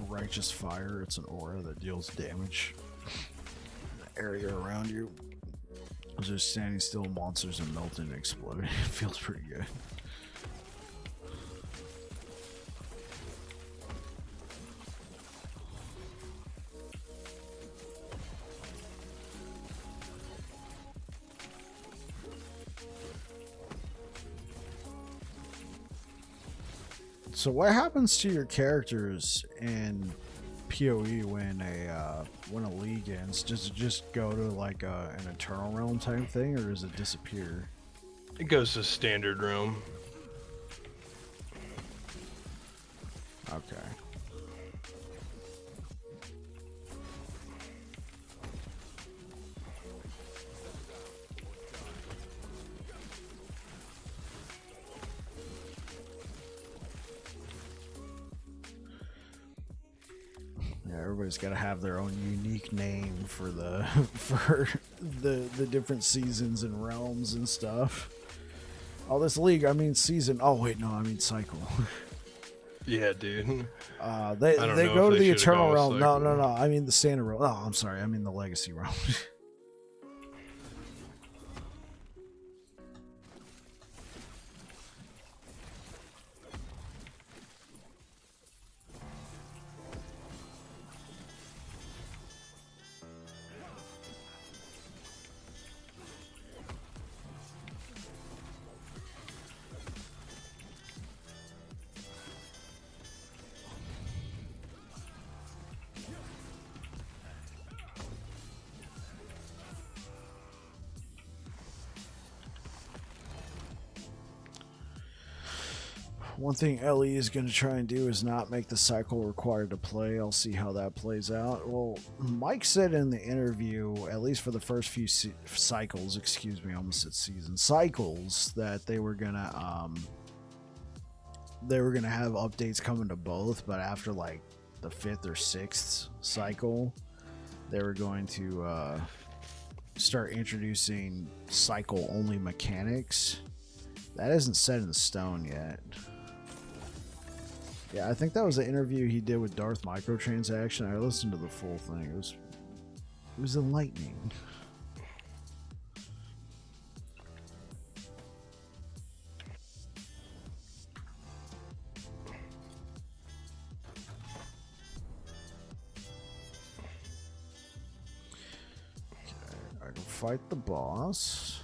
Righteous Fire, it's an aura that deals damage in the area around you. Just standing still, monsters and melting and exploding. It feels pretty good. So what happens to your characters in PoE when a league ends? Does it just go to like an Eternal Realm type thing, or does it disappear? It goes to standard realm. Okay. everybody's got to have their own unique name for the the different seasons and realms and stuff. Oh, this league, I mean season. Oh wait, no, I mean cycle. Yeah, dude. They I don't they know go if to they the should've gone eternal with realm. No, cycle. no, no. I mean the standard realm. Oh, I'm sorry. I mean the legacy realm. One thing Ellie is going to try and do is not make the cycle required to play. I'll see how that plays out. Well, Mike said in the interview, at least for the first few cycles, excuse me, I almost said season cycles, that they were gonna have updates coming to both, but after like the 5th or 6th cycle, they were going to start introducing cycle only mechanics. That isn't set in stone yet. Yeah, I think that was the interview he did with Darth Microtransaction. I listened to the full thing. It was enlightening. Okay, I can fight the boss.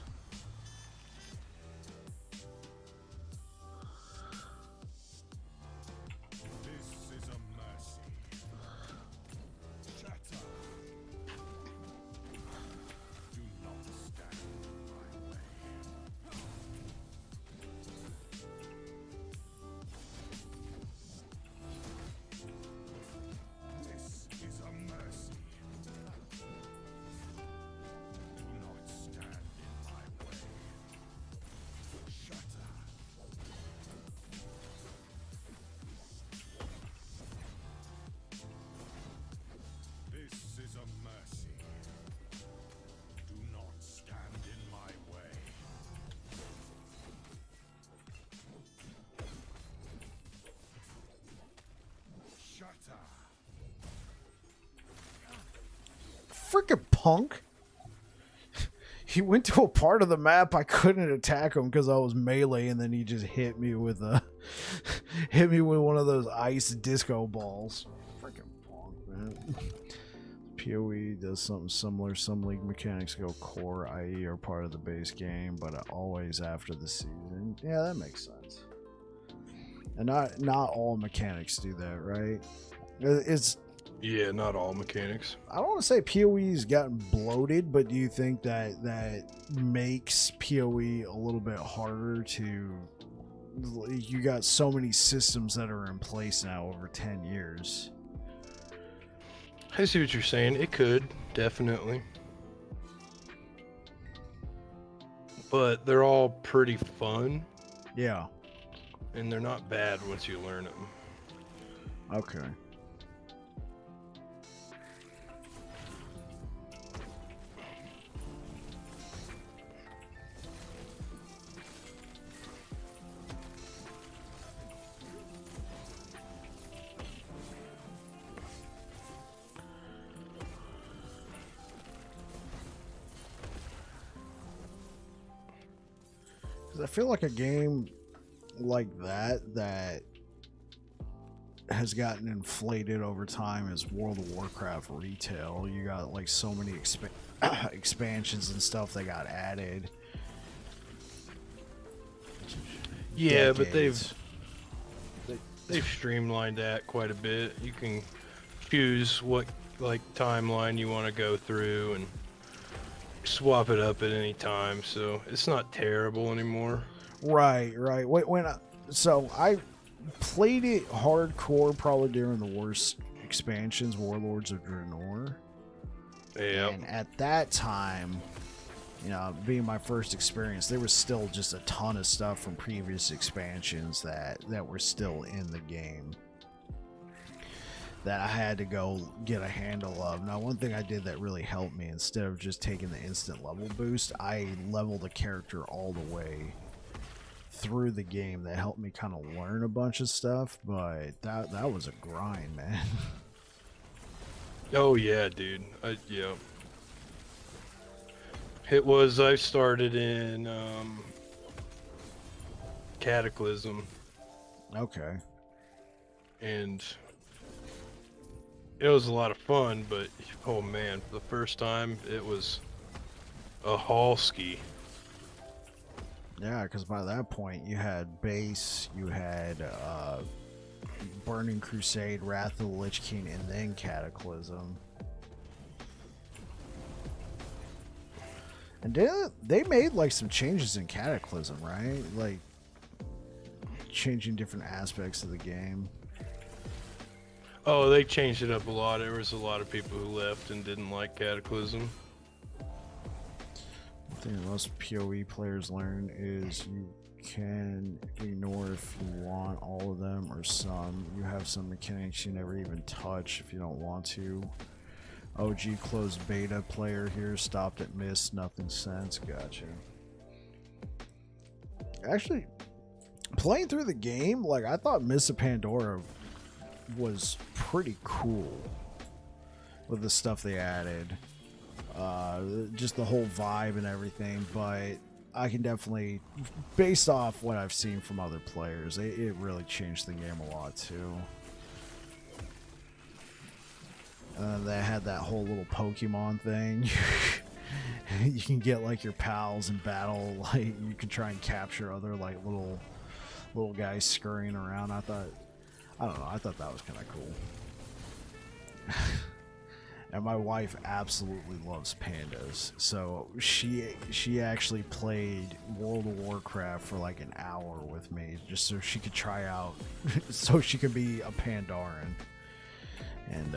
Freaking punk. He went to a part of the map I couldn't attack him because I was melee, and then he just hit me with one of those ice disco balls. Freaking punk, man. PoE does something similar. Some league mechanics go core, i.e. are part of the base game, but always after the season. Yeah, that makes sense. And not all mechanics do that, right? It's Yeah, not all mechanics. I don't want to say PoE's gotten bloated, but do you think that makes PoE a little bit harder to? You got so many systems that are in place now over 10 years. I see what you're saying. It could, definitely. But they're all pretty fun, Yeah. and they're not bad once you learn them. Okay. I feel like a game like that has gotten inflated over time is World of Warcraft retail. You got like so many expansions and stuff that got added. Yeah, but Decades. they've streamlined that quite a bit. You can choose what like timeline you want to go through and swap it up at any time, so it's not terrible anymore. Right. Wait, so I played it hardcore probably during the worst expansions, Warlords of Draenor. Yeah. And at that time, you know, being my first experience, there was still just a ton of stuff from previous expansions that were still in the game that I had to go get a handle of. Now, one thing I did that really helped me, instead of just taking the instant level boost, I leveled the character all the way through the game. That helped me kind of learn a bunch of stuff, but that was a grind, man. Oh yeah, dude. Yeah. It was. I started in Cataclysm, Okay. and it was a lot of fun. But oh man, for the first time, it was a haul ski. Yeah, because by that point you had Base, you had Burning Crusade, Wrath of the Lich King, and then Cataclysm. And they made like some changes in Cataclysm, right? Like changing different aspects of the game. Oh, they changed it up a lot. There was a lot of people who left and didn't like Cataclysm. The thing that most PoE players learn is you can ignore if you want all of them or some. You have some mechanics you never even touch if you don't want to. OG closed beta player here, stopped at Mist, nothing since. Gotcha. Actually, playing through the game, like I thought Mists of Pandora was pretty cool with the stuff they added. Just the whole vibe and everything, but I can definitely, based off what I've seen from other players, it really changed the game a lot too. They had that whole little Pokemon thing. You can get like your pals in battle, like you can try and capture other like little guys scurrying around. I don't know, I thought that was kind of cool. And my wife absolutely loves pandas, so she actually played World of Warcraft for like an hour with me just so she could try out, so she could be a Pandaren. And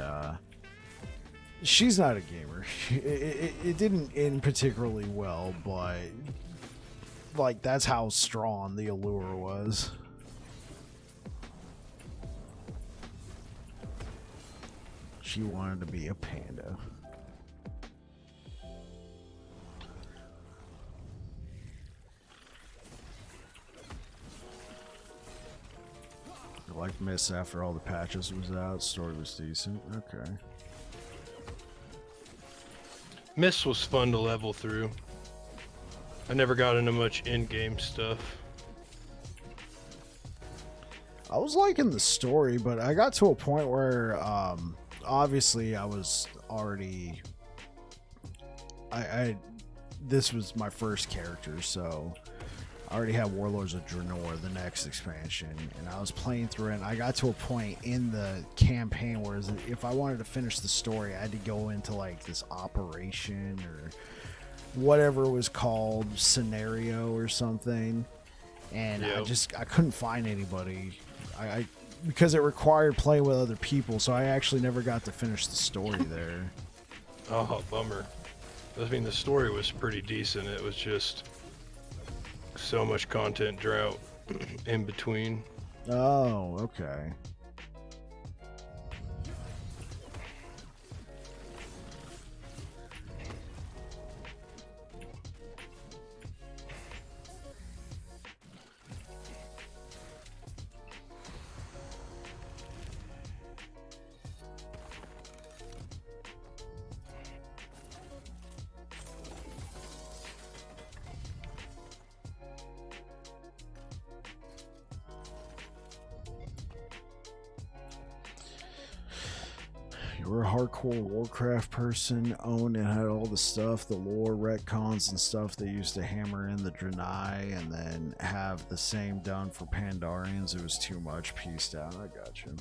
she's not a gamer. It didn't end particularly well, but like that's how strong the allure was. She wanted to be a panda. I like Miss after all the patches was out. Story was decent. Okay. Mist was fun to level through. I never got into much in-game stuff. I was liking the story, but I got to a point where obviously I was already this was my first character, so I already had Warlords of Draenor, the next expansion, and I was playing through it, and I got to a point in the campaign where if I wanted to finish the story, I had to go into like this operation or whatever it was called, scenario or something, and Yep. I couldn't find anybody. I because it required playing with other people, so I actually never got to finish the story there. Oh, bummer. I mean, the story was pretty decent. It was just so much content drought in between. Oh, okay. You were a hardcore Warcraft person, owned and had all the stuff, the lore, retcons, and stuff they used to hammer in the Draenei, and then have the same done for Pandarians. It was too much. Peaced out. I got you.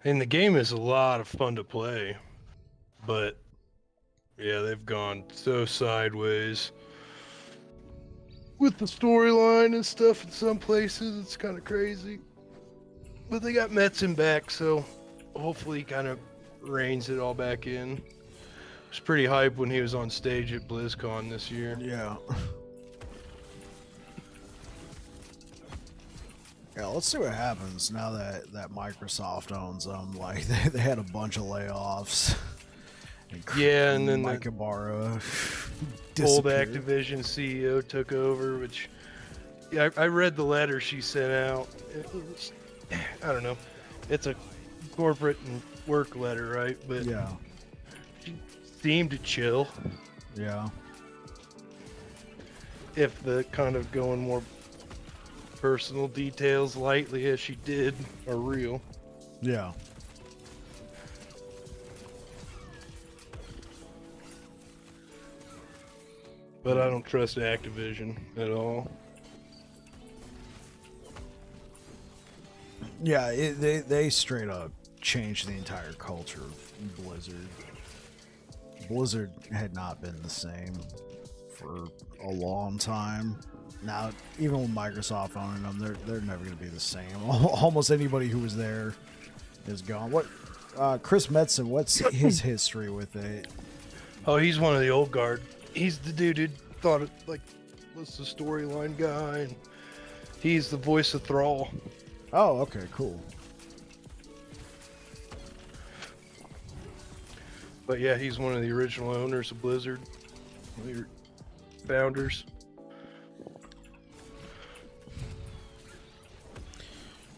And the game is a lot of fun to play, but yeah, they've gone so sideways with the storyline and stuff in some places. It's kind of crazy. But they got Metzen back, so hopefully he kind of reins it all back in. It was pretty hype when he was on stage at BlizzCon this year. Yeah. Yeah, let's see what happens now that Microsoft owns them. Like, they had a bunch of layoffs. And then Mike Ibarra old disappeared. Activision CEO took over, which yeah, I read the letter she sent out. I don't know. It's a corporate and work letter, right? But Yeah, she seemed to chill. yeah. If the kind of going more personal details lightly as she did are real. Yeah. But I don't trust Activision at all. Yeah, they straight up changed the entire culture of Blizzard. Blizzard had not been the same for a long time. Now, even with Microsoft owning them, they're never going to be the same. Almost anybody who was there is gone. What, Chris Metzen? What's his history with it? Oh, he's one of the old guard. He's the dude who thought it like was the storyline guy, and he's the voice of Thrall. Oh, okay, cool. But yeah, he's one of the original owners of Blizzard, one of your founders.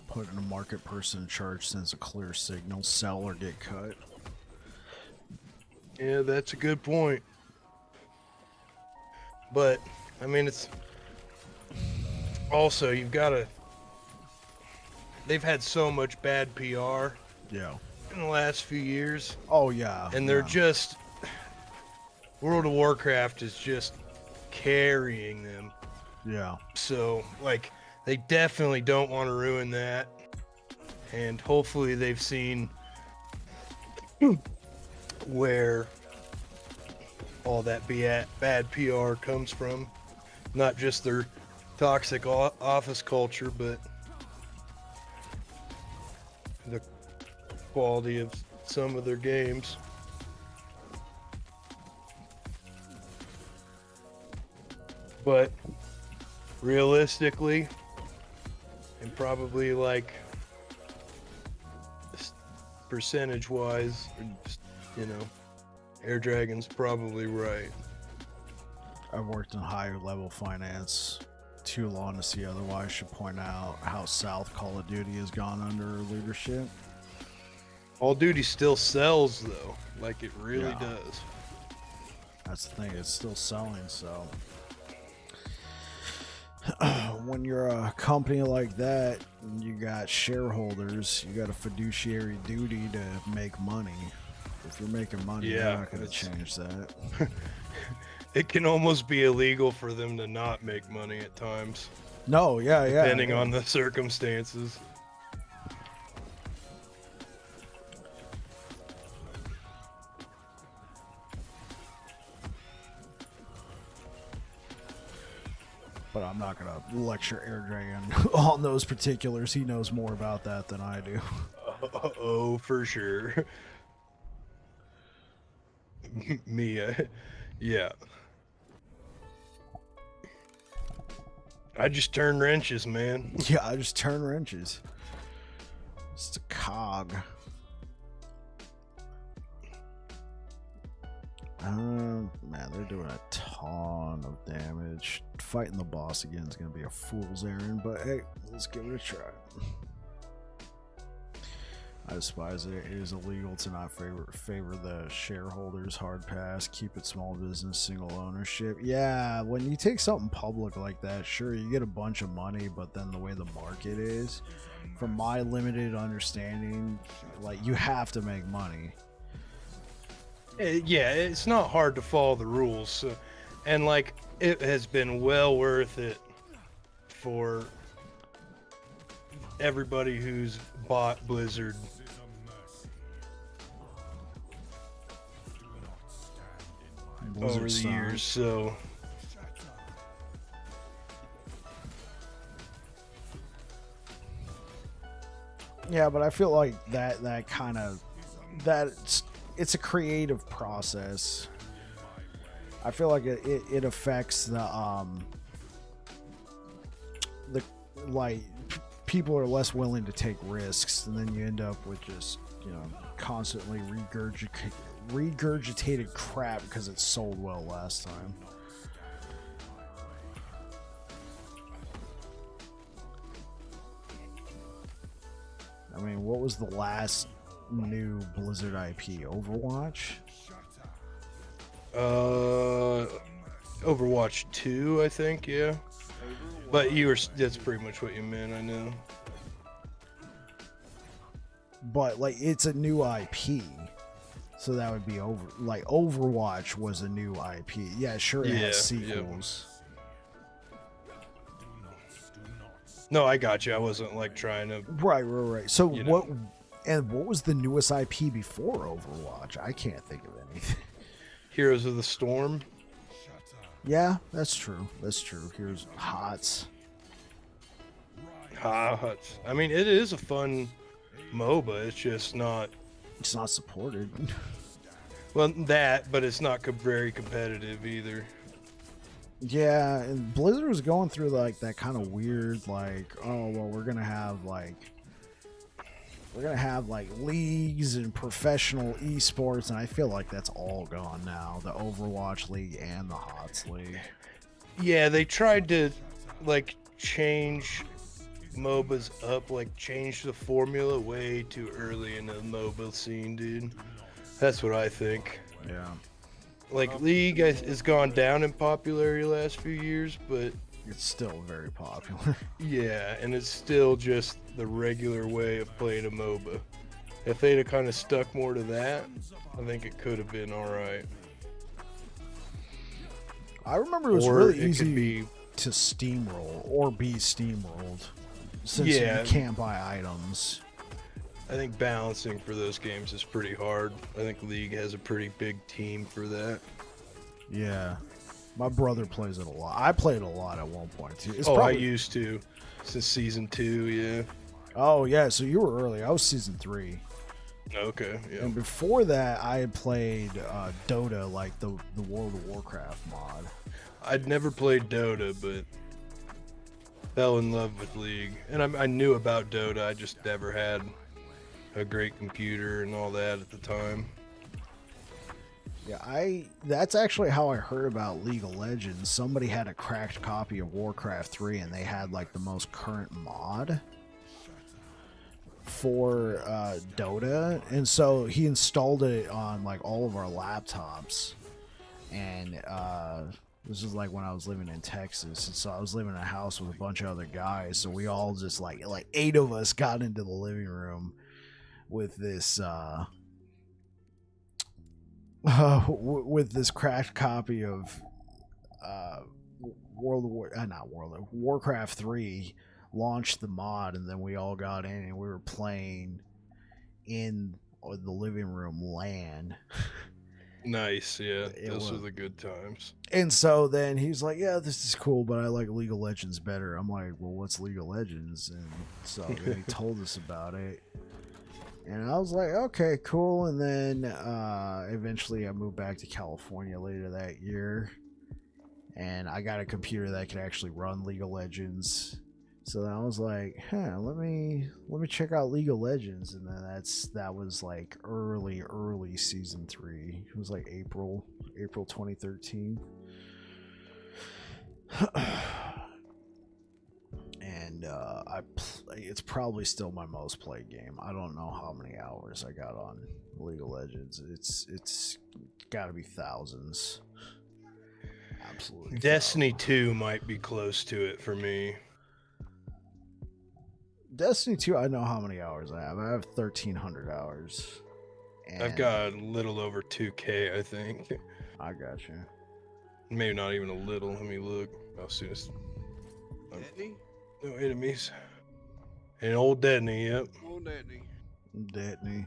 Putting a market person in charge sends a clear signal: sell or get cut. Yeah, that's a good point. But I mean, it's also you've got to. They've had so much bad PR Yeah. in the last few years, Oh yeah. and they're yeah. just World of Warcraft is just carrying them. Yeah. So, like, they definitely don't want to ruin that. And hopefully they've seen where all that bad PR comes from. Not just their toxic office culture, but the quality of some of their games. But realistically, and probably like percentage wise, you know, Air Dragon's probably right. I've worked in higher level finance too long to see otherwise. Should point out how South Call of Duty has gone under leadership. Call of Duty still sells though, like it really Yeah. does. That's the thing, it's still selling, so when you're a company like that and you got shareholders, you got a fiduciary duty to make money. If you're making money, Yeah, you're not going to it's- change that. It can almost be illegal for them to not make money at times, No, yeah, depending yeah. on the circumstances. But I'm not going to lecture Air Dragon on those particulars. He knows more about that than I do. Oh, for sure. Mia, yeah. I just turn wrenches, man. Yeah, I just turn wrenches. It's a cog. Man, they're doing a ton of damage. Fighting the boss again is going to be a fool's errand, but hey, let's give it a try. I despise it. It is illegal to not favor the shareholders. Hard pass. Keep it small business, single ownership. Yeah, when you take something public like that, sure, you get a bunch of money, but then the way the market is, from my limited understanding, like, you have to make money. Yeah, it's not hard to follow the rules. So, and like, it has been well worth it for everybody who's bought Blizzard. Over the Blizzard years, so Yeah, but I feel like it's a creative process. I feel like it affects the like people are less willing to take risks, and then you end up with just constantly regurgitated crap because it sold well last time. I mean, what was the last new Blizzard IP? Overwatch? Overwatch 2, I think, yeah. But that's pretty much what you meant, I know. But like it's a new IP. So that would be Overwatch was a new IP. Yeah, sure it has sequels. Yep. No, I got you. I wasn't like trying to. Right. So what was the newest IP before Overwatch? I can't think of anything. Heroes of the Storm. Yeah, that's true. Here's HOTS. I mean, it is a fun MOBA. It's just not. It's not supported. Well, but it's not very competitive either. Yeah, and Blizzard was going through like that kind of weird, like, oh well, we're gonna have leagues and professional esports, and I feel like that's all gone now. The Overwatch League and the HOTS League. Yeah, they tried to like change MOBAs up, like change the formula way too early in the MOBA scene, dude. That's what I think. Yeah. Like League has gone down in popularity the last few years, but it's still very popular. Yeah, and it's still just the regular way of playing a MOBA. If they'd have kind of stuck more to that, I think it could have been all right. I remember it was really easy to steamroll or be steamrolled, since you can't buy items. I think balancing for those games is pretty hard. I think League has a pretty big team for that. Yeah. My brother plays it a lot. I played it a lot at one point too. I used to. Since season 2, yeah. Oh yeah, so you were early. I was season 3. Okay, yeah. And before that, I had played Dota, like the World of Warcraft mod. I'd never played Dota, but fell in love with League. And I knew about Dota, I just never had a great computer and all that at the time. Yeah, that's actually how I heard about League of Legends. Somebody had a cracked copy of Warcraft 3 and they had like the most current mod for Dota, and so he installed it on like all of our laptops. And this was like when I was living in Texas, and so I was living in a house with a bunch of other guys, so we all just like 8 of us got into the living room with this with this cracked copy of Warcraft 3, launched the mod, and then we all got in and we were playing in the living room LAN. Nice, yeah. Those were the good times. And so then he's like, yeah, this is cool, but I like League of Legends better. I'm like, well, what's League of Legends? And so then he told us about it. And I was like, okay, cool. And then eventually I moved back to California later that year. And I got a computer that could actually run League of Legends. So then I was like, let me check out League of Legends. And then that was like early season 3. It was like April 2013. And it's probably still my most played game. I don't know how many hours I got on League of Legends. It's got to be thousands. Absolutely. Destiny 2 might be close to it for me. Destiny 2, I know how many hours I have. I have 1,300 hours. And I've got a little over 2K, I think. I got you. Maybe not even a little. Let me look. How soon as... No enemies. And old Destiny, yep. Old Destiny.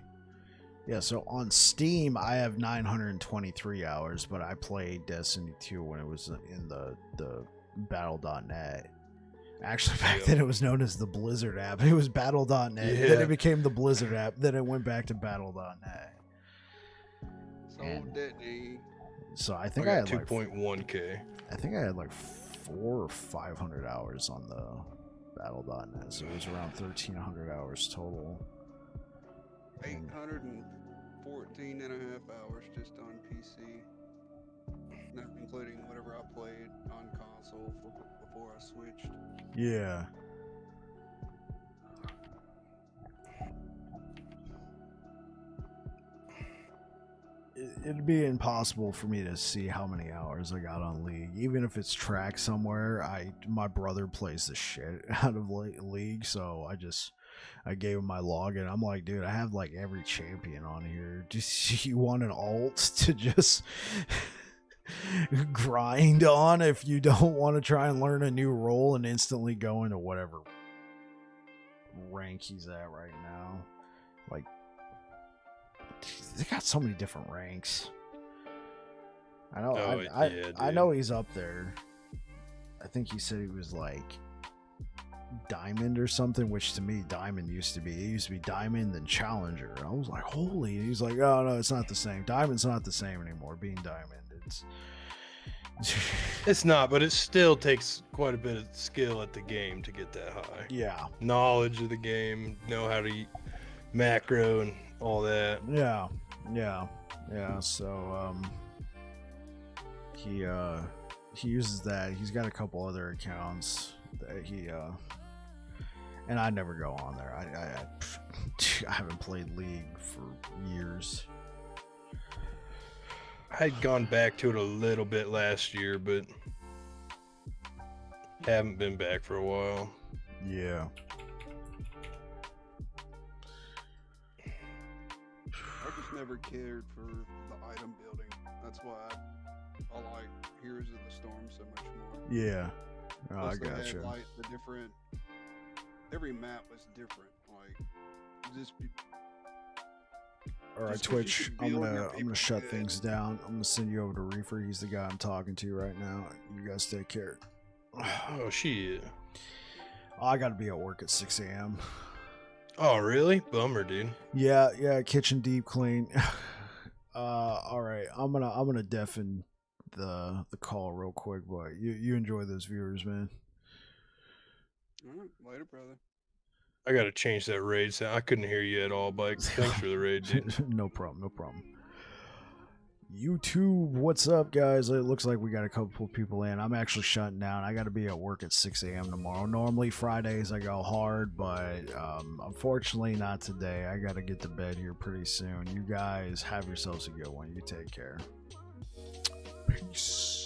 Yeah, so on Steam, I have 923 hours, but I played Destiny 2 when it was in the battle.net. Actually, back Yep. then it was known as the Blizzard app. It was Battle.net. Then Yeah. it became the Blizzard app. Then it went back to Battle.net. So And- Disney. So I I think I got had like 2.1k. I think I had like 400 or 500 hours on the Battle.net. So it was around 1,300 hours total. 814 and a half hours just on PC. Not including whatever I played on console before I switched. Yeah. It'd be impossible for me to see how many hours I got on League, even if it's tracked somewhere. My brother plays the shit out of League, so I gave him my login. I'm like, dude, I have like every champion on here. Just you want an alt to just grind on if you don't want to try and learn a new role and instantly go into whatever rank he's at right now. Like, they got so many different ranks. I know. Oh, I yeah, know he's up there. I think he said he was like Diamond or something, which to me Diamond used to be Diamond then Challenger. I was like, holy. And he's like, oh no, it's not the same. Diamond's not the same anymore. Being Diamond, it's It's not, but it still takes quite a bit of skill at the game to get that high. yeah, Knowledge of the game, know how to eat macro and all that. yeah. So he uses that. He's got a couple other accounts that he and I never go on there. I haven't played League for years. I had gone back to it a little bit last year, but haven't been back for a while. Yeah. I just never cared for the item building. That's why I like Heroes of the Storm so much more. Yeah. Oh, I Plus they had, gotcha. like the different. Every map was different. Like just All right, just 'cause you Twitch. can I'm build gonna your people shut good. things down. I'm gonna send you over to Reefer. He's the guy I'm talking to right now. You guys take care. Oh, shit. I gotta be at work at 6 a.m. Oh, really? Bummer, dude. Yeah, kitchen deep clean. All right, I'm gonna deafen the call real quick, but you enjoy those viewers, man. all right, later, brother. I gotta change that raid sound. I couldn't hear you at all, Bike. Thanks for the raid, dude. No problem. YouTube, what's up, guys? It looks like we got a couple people in. I'm actually shutting down. I got to be at work at 6 a.m. tomorrow. Normally Fridays I go hard, but unfortunately not today. I got to get to bed here pretty soon. You guys have yourselves a good one. You take care. Peace.